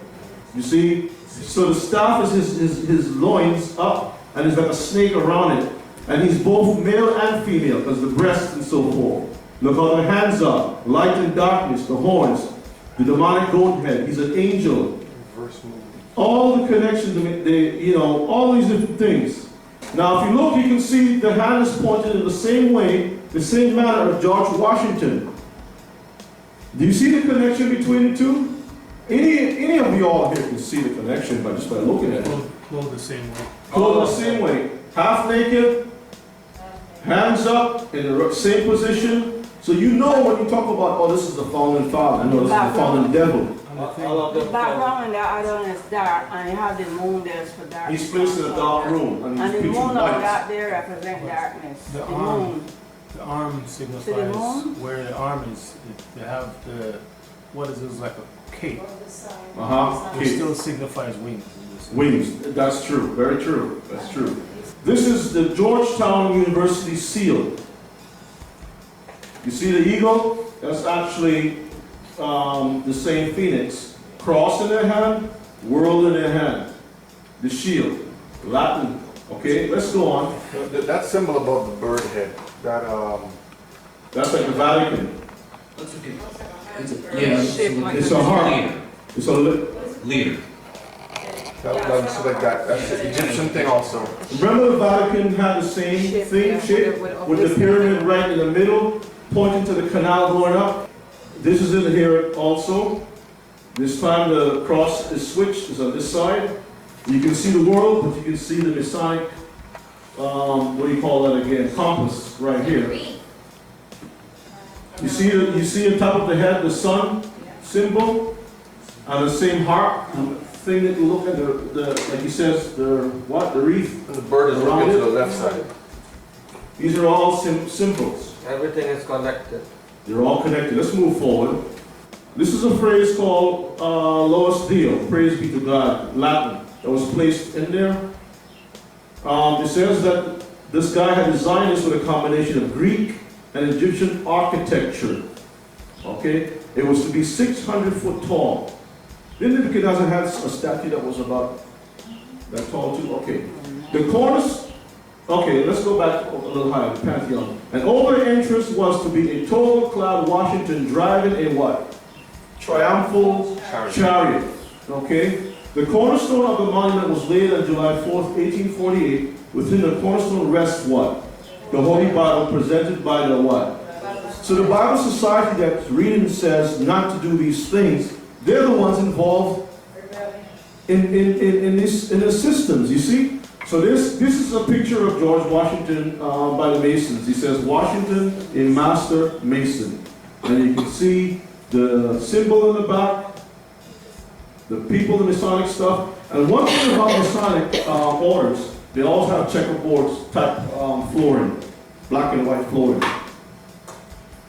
You see? So the staff is his loins up, and there's like a snake around it. And he's both male and female, because the breast and so forth. Look how the hands are, light and darkness, the horns, the demonic goat head. He's an angel. All the connections, all these different things. Now, if you look, you can see the hand is pointed in the same way, the same manner of George Washington. Do you see the connection between the two? Any of you all here can see the connection by looking at it. Clothed the same way. Clothed the same way. Half naked, hands up in the same position. So you know when you talk about, oh, this is the fallen father. I know this is the fallen devil. The background in the other one is dark, and you have the moon there for dark. He's placed in a dark room, and the moon on that there represents darkness. The arm signifies where the arm is. They have the, what is this, like a cape. It still signifies wings. Wings, that's true, very true, that's true. This is the Georgetown University seal. You see the eagle? That's actually the same phoenix. Cross in their hand, world in their hand. The shield, Latin. Okay, let's go on. That symbol above the bird head, that's like the Vatican. It's a heart. It's a leader. That's like that. That's the Egyptian thing also. Remember the Vatican had the same thing, shape, with the pyramid right in the middle, pointing to the canal going up. This is in here also. This time the cross is switched, it's on this side. You can see the world, but you can see the Masonic, what do you call that again? Compass right here. You see on top of the head the sun symbol, and the same heart thing that you look at, like he says, the wreath. And the bird is looking to the left side. These are all symbols. Everything is connected. They're all connected. Let's move forward. This is a phrase called Lois Deo, praise be to God, Latin, that was placed in there. It says that this guy had designed this with a combination of Greek and Egyptian architecture. Okay? It was to be 600 foot tall. Then Nebuchadnezzar had a statue that was about that tall too. Okay. The corners, okay, let's go back a little higher, the Pantheon. And over the entrance was to be a tall cloud Washington driving a what? Triumphal chariot. Okay? The cornerstone of the monument was laid on July 4th, 1848. Within the cornerstone rests what? The Holy Bible presented by the what? So the Bible Society that's reading says not to do these things. They're the ones involved in the systems, you see? So this is a picture of George Washington by the Masons. He says, Washington, a master mason. And you can see the symbol in the back, the people, the Masonic stuff. And one thing about Masonic orders, they all have checkerboards type flooring, black and white flooring.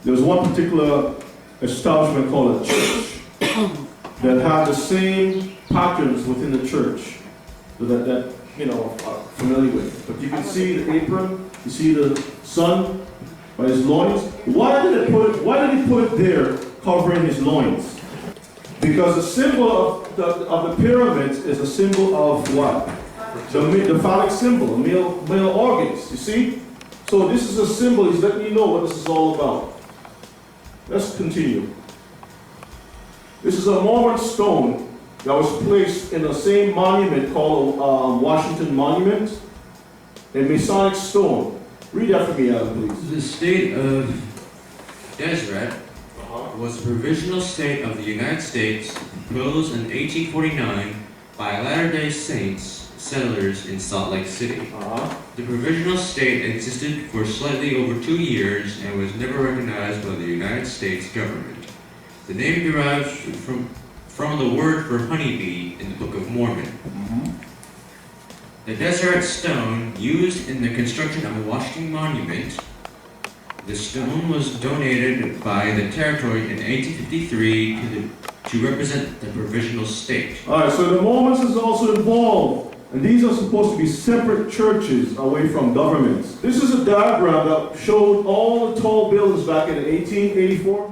There was one particular establishment called a church that had the same patterns within the church that you know are familiar with. But you can see the apron, you see the sun by his loins. Why did he put it there covering his loins? Because the symbol of the pyramid is a symbol of what? The phallic symbol, male organs, you see? So this is a symbol, he's letting you know what this is all about. Let's continue. This is a Mormon stone that was placed in the same monument called Washington Monument, a Masonic stone. Read that for me, Adam, please. The state of Deseret was a provisional state of the United States proposed in 1849 by Latter-day Saints settlers in Salt Lake City. The provisional state existed for slightly over 2 years and was never recognized by the United States government. The name derives from the word for honeybee in the Book of Mormon. The Deseret stone used in the construction of the Washington Monument. The stone was donated by the territory in 1853 to represent the provisional state. All right, so the Mormons is also involved And these are supposed to be separate churches away from governments. This is a diagram that showed all the tall buildings back in 1884.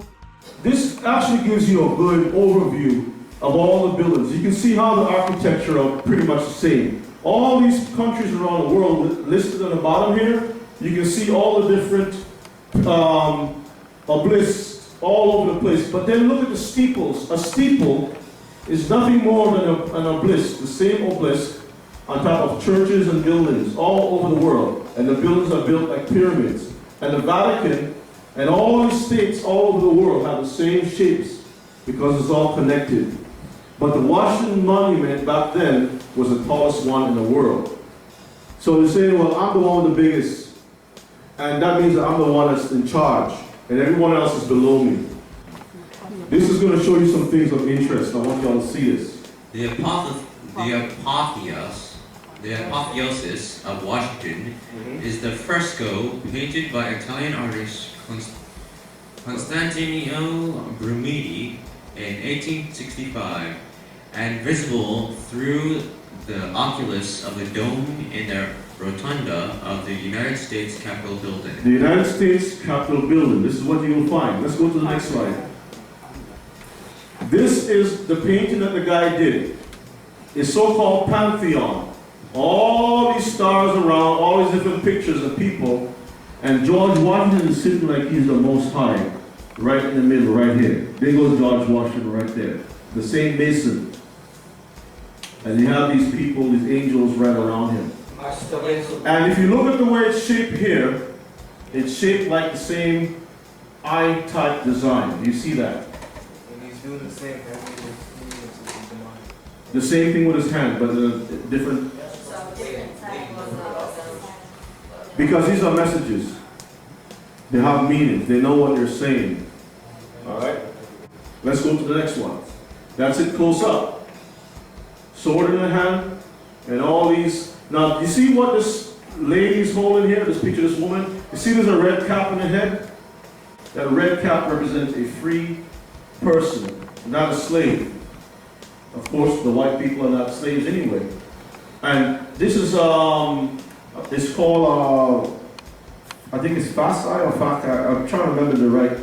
This actually gives you a good overview of all the buildings. You can see how the architecture are pretty much the same. All these countries around the world listed on the bottom here, you can see all the different obelisks all over the place. But then look at the steeples. A steeple is nothing more than an obelisk, the same obelisk on top of churches and buildings all over the world. And the buildings are built like pyramids. And the Vatican and all these states all over the world have the same shapes because it's all connected. But the Washington Monument back then was the tallest one in the world. So they say, well, I'm the one with the biggest. And that means that I'm the one that's in charge. And everyone else is below me. This is going to show you some things of interest. I want y'all to see this. The apotheosis of Washington is the fresco painted by Italian artist Constantino Brumidi in 1865 and visible through the oculus of the dome in the rotunda of the United States Capitol building. The United States Capitol building. This is what you will find. Let's go to the next slide. This is the painting that the guy did. It's so-called Pantheon. All these stars around, all these different pictures of people, and George Washington is sitting like he's the Most High, right in the middle, right here. There goes George Washington right there. The same Mason. And you have these people, these angels right around him. And if you look at the way it's shaped here, it's shaped like the same eye-type design. Do you see that? And he's doing the same thing. The same thing with his hand, but different. Because these are messages. They have meaning. They know what they're saying. Alright? Let's go to the next one. That's it close up. Sword in the hand, and all these. Now, you see what this lady's holding here? This picture of this woman? You see there's a red cap on her head? That red cap represents a free person, not a slave. Of course, the white people are not slaves anyway. And this is, it's called, I think it's Fasai or Fakai. I'm trying to remember the right.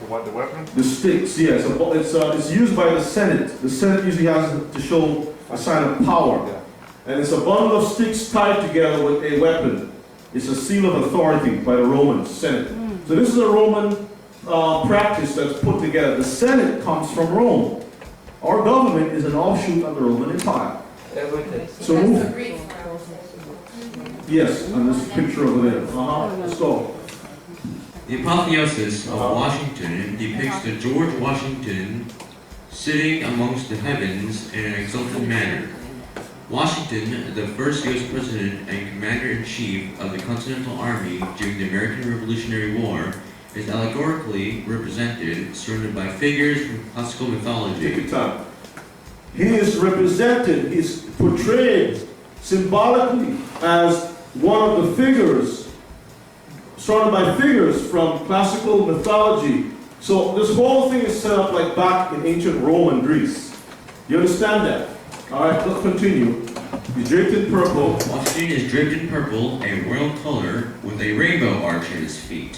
What, the weapon? The sticks, yes. It's used by the Senate. The Senate usually has it to show a sign of power. Yeah. And it's a bundle of sticks tied together with a weapon. It's a seal of authority by the Roman Senate. So this is a Roman practice that's put together. The Senate comes from Rome. Our government is an offshoot of the Roman Empire. So move. Yes, on this picture over there. Let's go. The apotheosis of Washington depicts the George Washington sitting amongst the heavens in an exultant manner. Washington, the first U.S. President and Commander-in-Chief of the Continental Army during the American Revolutionary War, is allegorically represented, surrounded by figures from classical mythology. Take your time. He is represented, he is portrayed symbolically as one of the figures, surrounded by figures from classical mythology. So this whole thing is set up like back in ancient Rome and Greece. You understand that? All right, let's continue. He's draped in purple. Washington is draped in purple, a royal color, with a rainbow arch at his feet.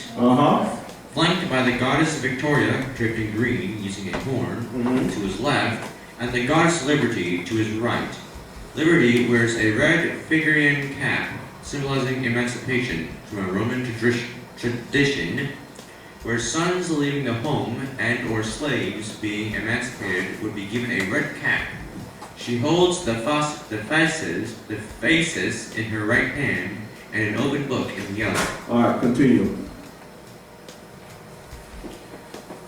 Flanked by the goddess Victoria, draped in green, using a horn, to his left, and the goddess Liberty to his right. Liberty wears a red figurine cap, symbolizing emancipation from a Roman tradition, where sons leaving the home and or slaves being emancipated would be given a red cap. She holds the faces in her right hand and an open book in the other. All right, continue.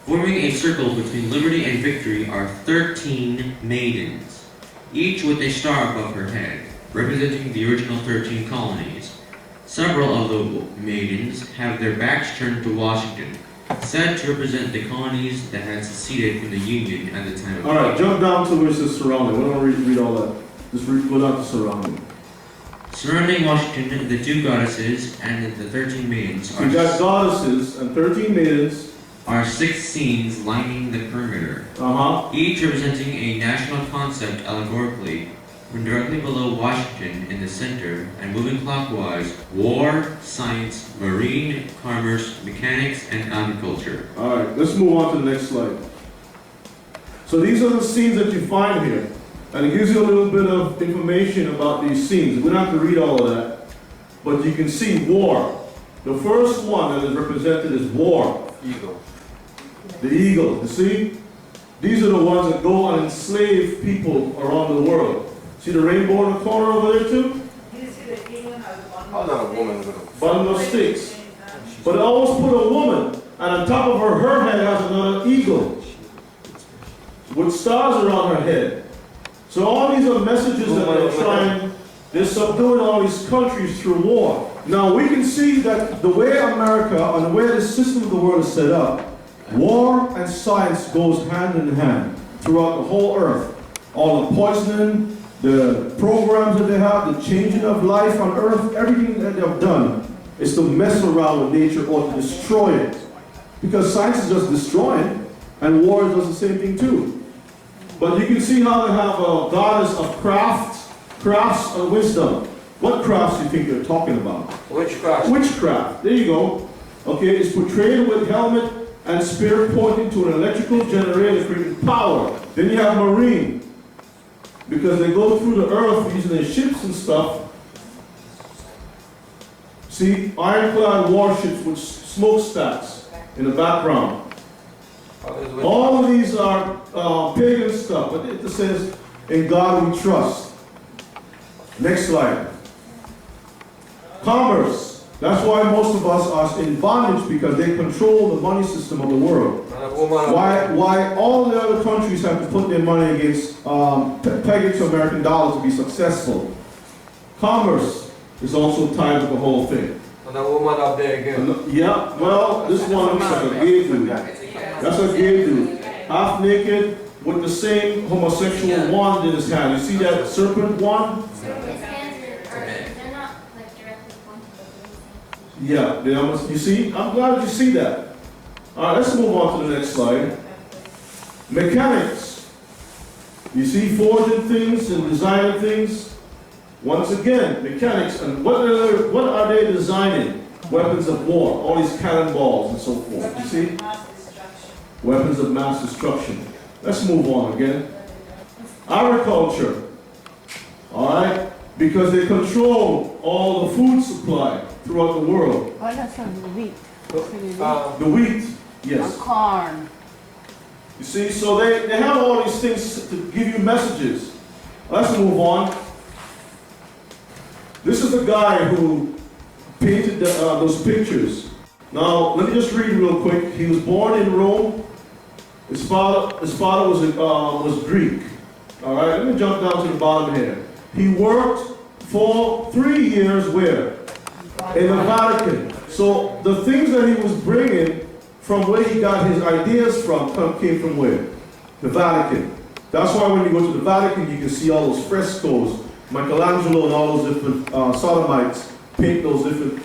Forming a circle between liberty and victory are 13 maidens, each with a star above her head, representing the original 13 colonies. Several of the maidens have their backs turned to Washington, said to represent the colonies that had seceded from the Union at the time of. All right, jump down to where it says surrounding. We don't read all that. Just go down to surrounding. Surrounding Washington, the two goddesses and the 13 maidens So you got goddesses and 13 maidens. Are 6 scenes lining the perimeter, each representing a national concept allegorically. When directly below Washington in the center and moving clockwise, war, science, marine, commerce, mechanics, and agriculture. All right, let's move on to the next slide. So these are the scenes that you find here. And it gives you a little bit of information about these scenes. We don't have to read all of that. But you can see war. The first one that is represented is war. Eagle. The eagle, you see? These are the ones that go and enslave people around the world. See the rainbow in the corner over there too? How about a woman with a Bundle of sticks. But it always put a woman, and on top of her head has another eagle with stars around her head. So all these are messages that they're trying, they're subduing all these countries through war. Now we can see that the way America and the way the system of the world is set up, war and science goes hand in hand throughout the whole earth. All the poisoning, the programs that they have, the changing of life on earth, everything that they've done is to mess around with nature or to destroy it. Because science is just destroying, and war does the same thing too. But you can see how they have a goddess of crafts and wisdom. What crafts do you think they're talking about? Witchcraft. Witchcraft, there you go. Okay, it's portrayed with helmet and spear pointing to an electrical generator creating power. Then you have marine, because they go through the earth using their ships and stuff. See, ironclad warships with smokestacks in the background. All of these are pagan stuff, but it says, in God we trust. Next slide. Commerce. That's why most of us are in bondage, because they control the money system of the world. Why all the other countries have to put their money against, peg it to American dollars to be successful. Commerce is also tied with the whole thing. And a woman up there again. Yeah, well, this one looks like a gay dude. That's a gay dude. Half naked with the same homosexual wand in his hand. You see that serpent wand? They're not like directly pointed. Yeah, they almost, you see? I'm glad you see that. All right, let's move on to the next slide. Mechanics. You see forging things and designing things. Once again, mechanics. And what are they designing? Weapons of war, all these cannonballs and so forth. You see? Weapons of mass destruction. Let's move on again. Agriculture. All right? Because they control all the food supply throughout the world. Oh, that's on the wheat. The wheat, yes. Corn. You see, so they have all these things to give you messages. Let's move on. This is the guy who painted those pictures. Now, let me just read real quick. He was born in Rome. His father was Greek. All right, let me jump down to the bottom here. He worked for 3 years where? In the Vatican. So the things that he was bringing from where he got his ideas from came from where? The Vatican. That's why when you go to the Vatican, you can see all those frescoes. Michelangelo and all those different sodomites paint those different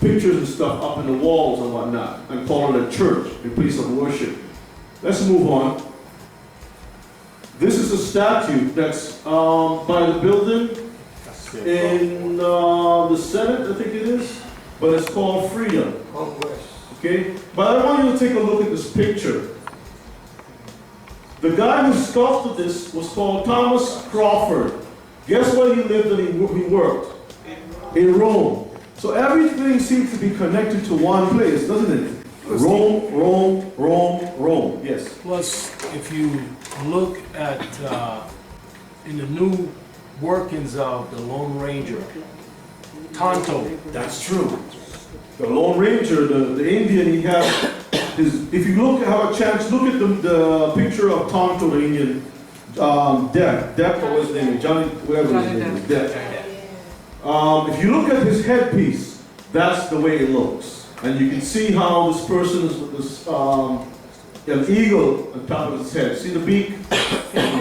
pictures and stuff up in the walls and whatnot, and call it a church, a place of worship. Let's move on. This is a statue that's by the building in the Senate, I think it is, but it's called Freedom. Okay? But I want you to take a look at this picture. The guy who sculpted this was called Thomas Crawford. Guess where he lived and he worked? In Rome. So everything seems to be connected to one place, doesn't it? Rome, Rome, Rome, Rome. Yes. Plus, if you look at in the new workings of the Lone Ranger, Tonto. That's true. The Lone Ranger, the Indian, he had his, if you have a chance, look at the picture of Tonto, the Indian, Depp, what was his name? Johnny, whatever his name is, Depp. If you look at his headpiece, that's the way it looks. And you can see how this person is with this, an eagle on top of his head. See the beak? It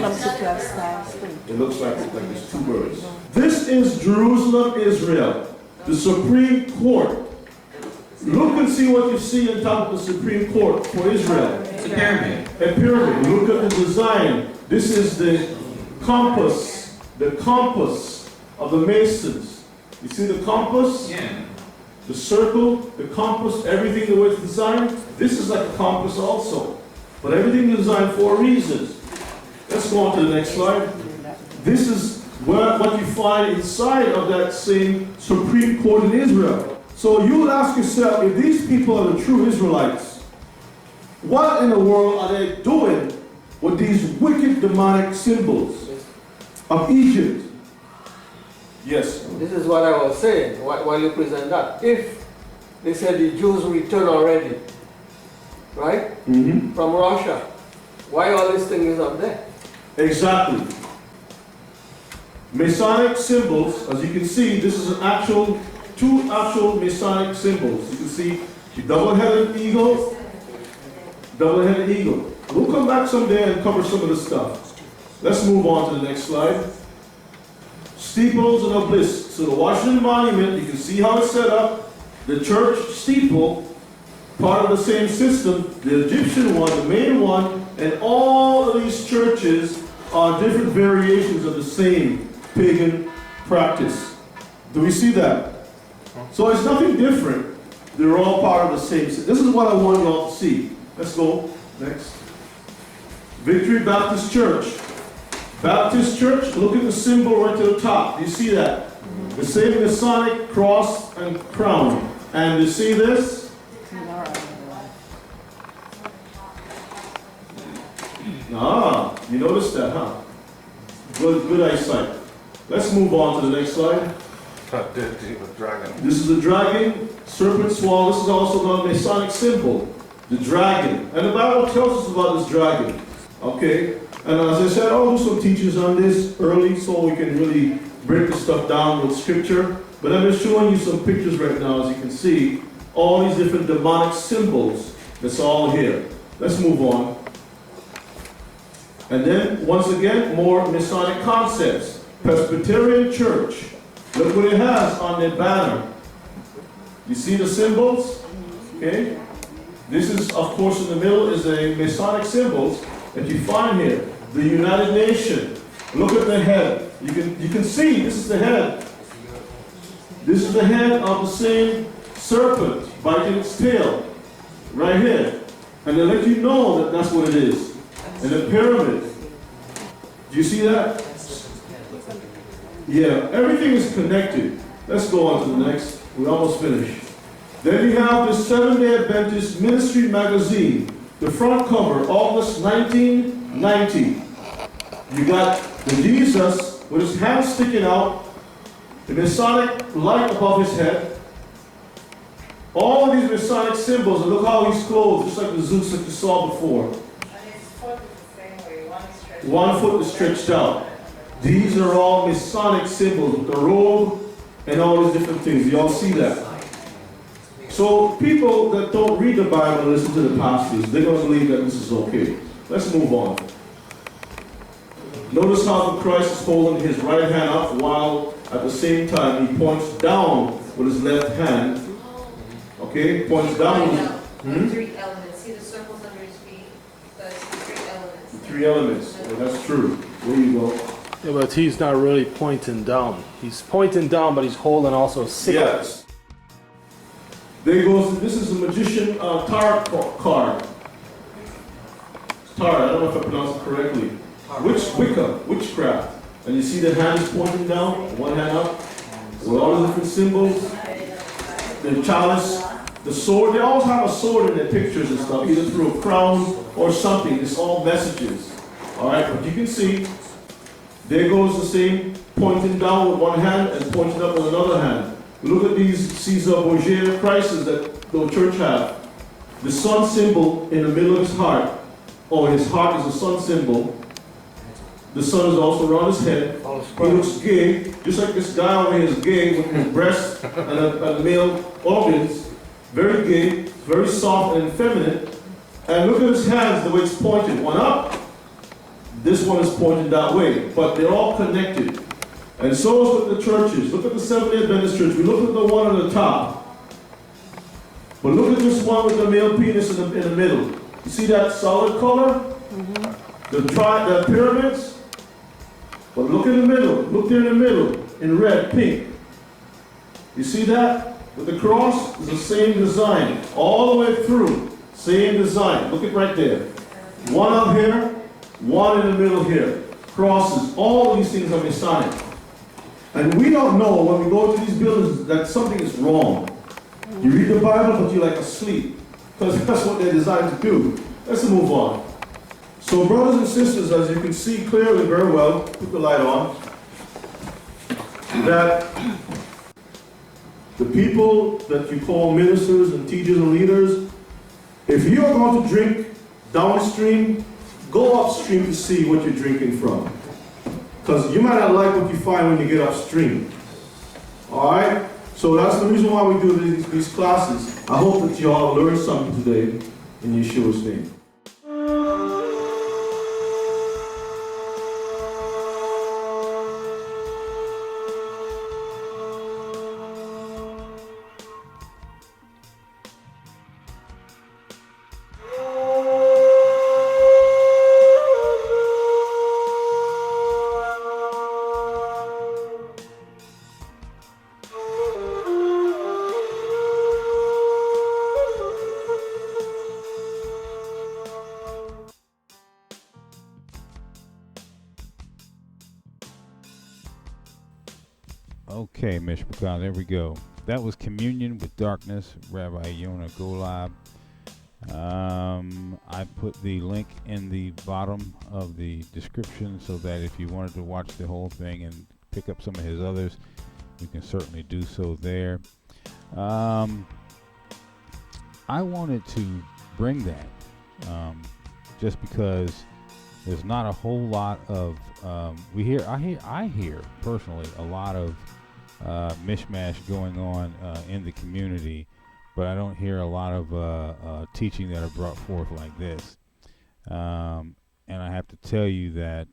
looks like there's two birds. This is Jerusalem, Israel, the Supreme Court. Look and see what you see on top of the Supreme Court for Israel. It's a pyramid. A pyramid. Look at the design. This is the compass the compass of the Masons. You see the compass? Yeah. The circle, the compass, everything the way it's designed. This is like a compass also. But everything is designed for a reason. Let's go on to the next slide. This is what you find inside of that same Supreme Court in Israel. So you would ask yourself, if these people are the true Israelites, what in the world are they doing with these wicked demonic symbols of Egypt? Yes. This is what I was saying while you present that. If they said the Jews return already, right? From Russia, why all these things up there? Exactly. Masonic symbols, as you can see, this is two actual Masonic symbols. You can see the double-headed eagle, double-headed eagle. We'll come back someday and cover some of this stuff. Let's move on to the next slide. Steeples and obelisks. So the Washington Monument, you can see how it's set up. The church steeple, part of the same system. The Egyptian one, the main one, and all of these churches are different variations of the same pagan practice. Do we see that? So it's nothing different. They're all part of the same system. This is what I want you all to see. Let's go. Next. Victory Baptist Church. Baptist Church, look at the symbol right to the top. Do you see that? The same Masonic cross and crown. And you see this? Ah, you noticed that, huh? Good eyesight. Let's move on to the next slide. This is the dragon, serpent swallow. This is also the Masonic symbol, the dragon. And the Bible tells us about this dragon. Okay? And as I said, I'll do some teachings on this early so we can really break the stuff down with scripture. But I'm just showing you some pictures right now, as you can see. All these different demonic symbols. That's all here. Let's move on. And then, once again, more Masonic concepts. Presbyterian Church. Look what it has on their banner. You see the symbols? Okay? This is, of course, in the middle is a Masonic symbols that you find here. The United Nations. Look at the head. You can see this is the head. This is the head of the same serpent biting its tail. Right here. And they let you know that that's what it is. And the pyramid. Do you see that? Yeah, everything is connected. Let's go on to the next. We're almost finished. Then you have the Seventh-day Adventist Ministry Magazine. The front cover, August 1990. You got the Jesus with his hand sticking out, the Masonic light above his head. All of these Masonic symbols, and look how he's clothed, just like the Zeus that you saw before. One foot is stretched out. These are all Masonic symbols with the robe and all these different things. You all see that? So people that don't read the Bible and listen to the pastors, they're going to believe that this is okay. Let's move on. Notice how the Christ is holding his right hand up while at the same time he points down with his left hand. Okay? Points down with Three elements. See the circles under his feet? That's the three elements. the three elements. Well, that's true. There you go. Yeah, but he's not really pointing down. He's pointing down, but he's holding also a sickle. Yes. There goes, this is the magician tarot card. Tarot, I don't know if I pronounced it correctly. Witchcraft. And you see the hand is pointing down, one hand up, with all the different symbols. The chalice, the sword, they always have a sword in their pictures and stuff, either through a crown or something. It's all messages. Alright, but you can see, there goes the same pointing down with one hand and pointing up with another hand. Look at these Caesar Borgia crises that the church have. The sun symbol in the middle of his heart, or his heart is a sun symbol. The sun is also around his head. He looks gay, just like this guy over here is gay with his breasts and male organs. Very gay, very soft and feminine. And look at his hands, the way it's pointed. One up, this one is pointed that way. But they're all connected. And so is with the churches. Look at the Seventh-day Adventist Church. We look at the one on the top. But look at this one with the male penis in the middle. You see that solid color? The pyramids? But look in the middle. Look there in the middle, in red, pink. You see that? With the cross, it's the same design. All the way through. Same design. Look at right there. One up here, one in the middle here. Crosses. All these things are Masonic. And we don't know when we go to these buildings that something is wrong. You read the Bible, but you're like asleep. Because that's what they're designed to do. Let's move on. So brothers and sisters, as you can see clearly very well, put the light on, that the people that you call ministers and teachers and leaders, if you are going to drink downstream, go upstream to see what you're drinking from. Because you might not like what you find when you get upstream. Alright? So that's the reason why we do these classes. I hope that you all learned something today in Yeshua's name. Okay, Mishpacah, there we go. That was Communion with Darkness, Rebbe Yona Golab. I put the link in the bottom of the description so that if you wanted to watch the whole thing and pick up some of his others, you can certainly do so there. I wanted to bring that just because there's not a whole lot of I hear personally a lot of mishmash going on in the community, but I don't hear a lot of teaching that are brought forth like this. And I have to tell you that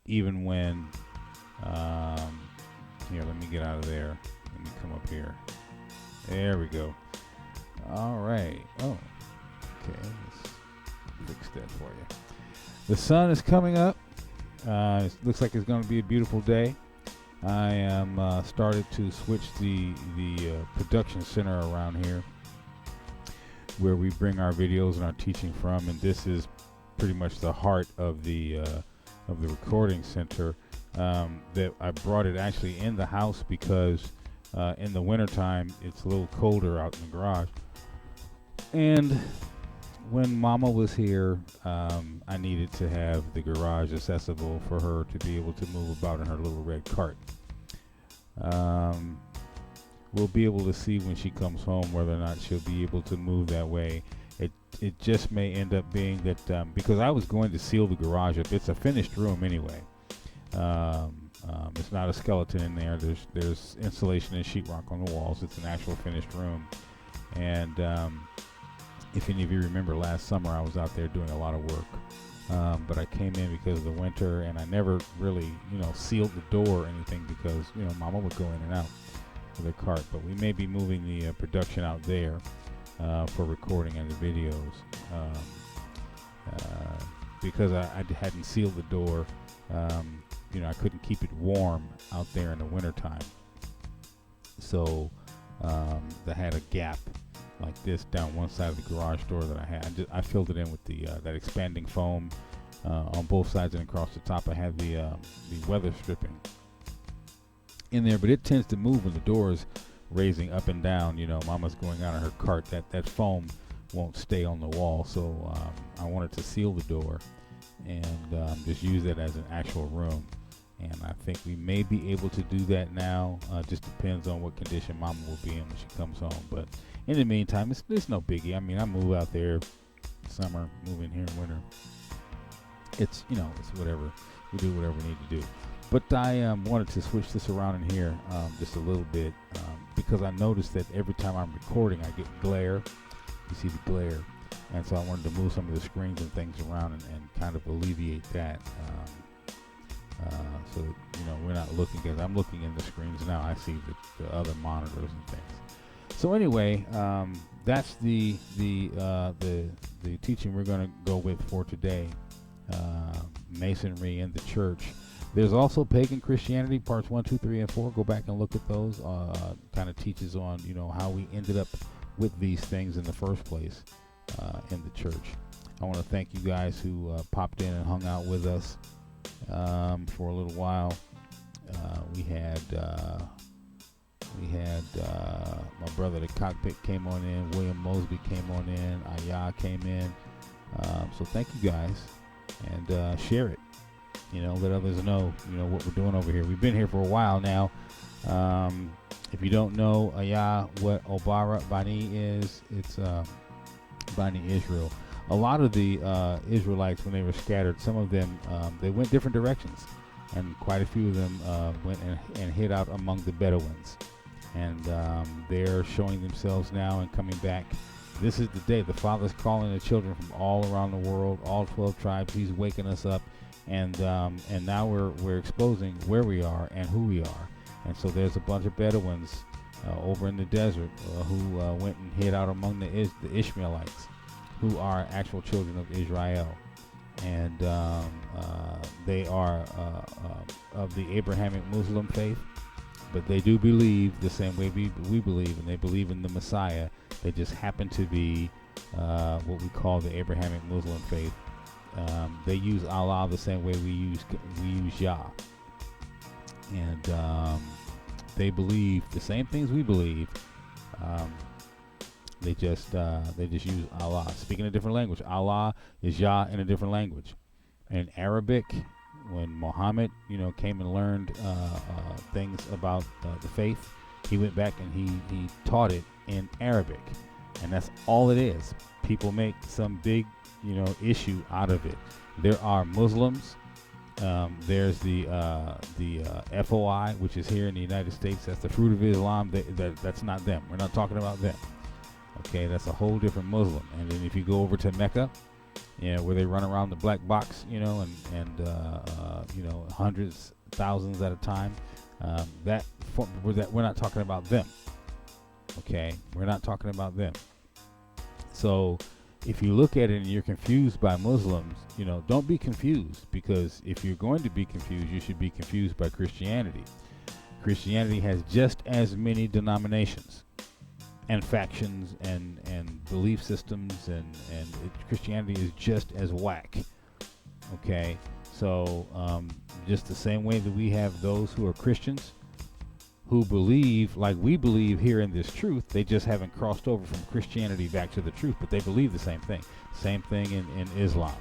even when here, let me get out of there. Let me come up here. There we go. All right. Oh, okay. Let's fix that for you. The sun is coming up. It looks like it's going to be a beautiful day. I am started to switch the production center around here, where we bring our videos and our teaching from, and this is pretty much the heart of the recording center. That I brought it actually in the house because in the wintertime it's a little colder out in the garage, and when Mama was here, I needed to have the garage accessible for her to be able to move about in her little red cart. We'll be able to see when she comes home whether or not she'll be able to move that way. It just may end up being that because I was going to seal the garage up. It's a finished room anyway. It's not a skeleton in there. There's insulation and sheetrock on the walls. It's an actual finished room, and if any of you remember last summer, I was out there doing a lot of work. But I came in because of the winter, and I never really, sealed the door or anything because, Mama would go in and out with her cart. But we may be moving the production out there for recording and the videos because I hadn't sealed the door. I couldn't keep it warm out there in the wintertime. So I had a gap like this down one side of the garage door that I had. I filled it in with the that expanding foam on both sides and across the top. I had the weather stripping in there, but it tends to move when the door is raising up and down. Mama's going out of her cart. That foam won't stay on the wall, so I wanted to seal the door and just use it as an actual room. And I think we may be able to do that now. Just depends on what condition Mama will be in when she comes home. But in the meantime, it's no biggie. I mean, I move out there summer, move in here in winter. It's it's whatever. We do whatever we need to do. But I wanted to switch this around in here just a little bit because I noticed that every time I'm recording, I get glare. You see the glare, and so I wanted to move some of the screens and things around and kind of alleviate that. So that, we're not looking, because I'm looking in the screens now. I see the other monitors and things. So anyway, that's the teaching we're going to go with for today. Masonry in the church. There's also Pagan Christianity, parts 1, 2, 3, and 4. Go back and look at those. Kind of teaches on, how we ended up with these things in the first place in the church. I want to thank you guys who popped in and hung out with us for a little while. We had my brother, the Cockpit, came on in. William Mosby came on in. Aya came in. So thank you guys, and share it. Let others know, what we're doing over here. We've been here for a while now. If you don't know, Aya, what Obara Bani is, it's Bani Israel. A lot of the Israelites, when they were scattered, some of them, they went different directions. And quite a few of them went and hid out among the Bedouins. And they're showing themselves now and coming back. This is the day. The Father's calling the children from all around the world, all 12 tribes. He's waking us up. And now we're exposing where we are and who we are. And so there's a bunch of Bedouins over in the desert who went and hid out among the Ishmaelites, who are actual children of Israel. And they are of the Abrahamic Muslim faith, but they do believe the same way we believe, and they believe in the Messiah. They just happen to be what we call the Abrahamic Muslim faith. They use Allah the same way we use Yah, and they believe the same things we believe. They just use Allah, speaking a different language. Allah is Yah in a different language. In Arabic, when Muhammad, came and learned things about the faith, he went back and he taught it in Arabic, and that's all it is. People make some big, issue out of it. There are Muslims. There's the FOI, which is here in the United States. That's the Fruit of Islam. That's not them. We're not talking about them. Okay, that's a whole different Muslim. And then if you go over to Mecca, where they run around the black box, and hundreds, thousands at a time, we're not talking about them. Okay, we're not talking about them. So if you look at it and you're confused by Muslims, don't be confused, because if you're going to be confused, you should be confused by Christianity. Christianity has just as many denominations and factions and belief systems, and Christianity is just as whack. Okay, so just the same way that we have those who are Christians who believe like we believe here in this truth, they just haven't crossed over from Christianity back to the truth, but they believe the same thing. Same thing in Islam.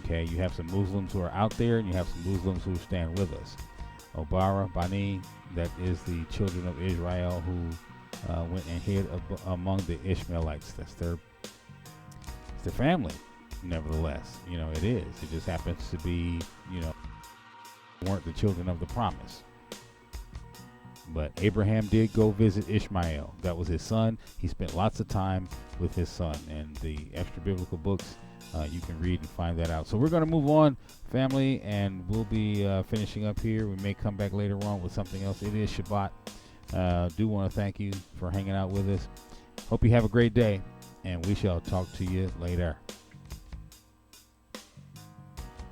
Okay, you have some Muslims who are out there, and you have some Muslims who stand with us. Obara Bani, that is the children of Israel who went and hid among the Ishmaelites. That's their family. Nevertheless, it is. It just happens to be, weren't the children of the promise. But Abraham did go visit Ishmael. That was his son. He spent lots of time with his son. And the extra biblical books, you can read and find that out. So we're going to move on, family, and we'll be finishing up here. We may come back later on with something else. It is Shabbat. Do want to thank you for hanging out with us. Hope you have a great day, and we shall talk to you later.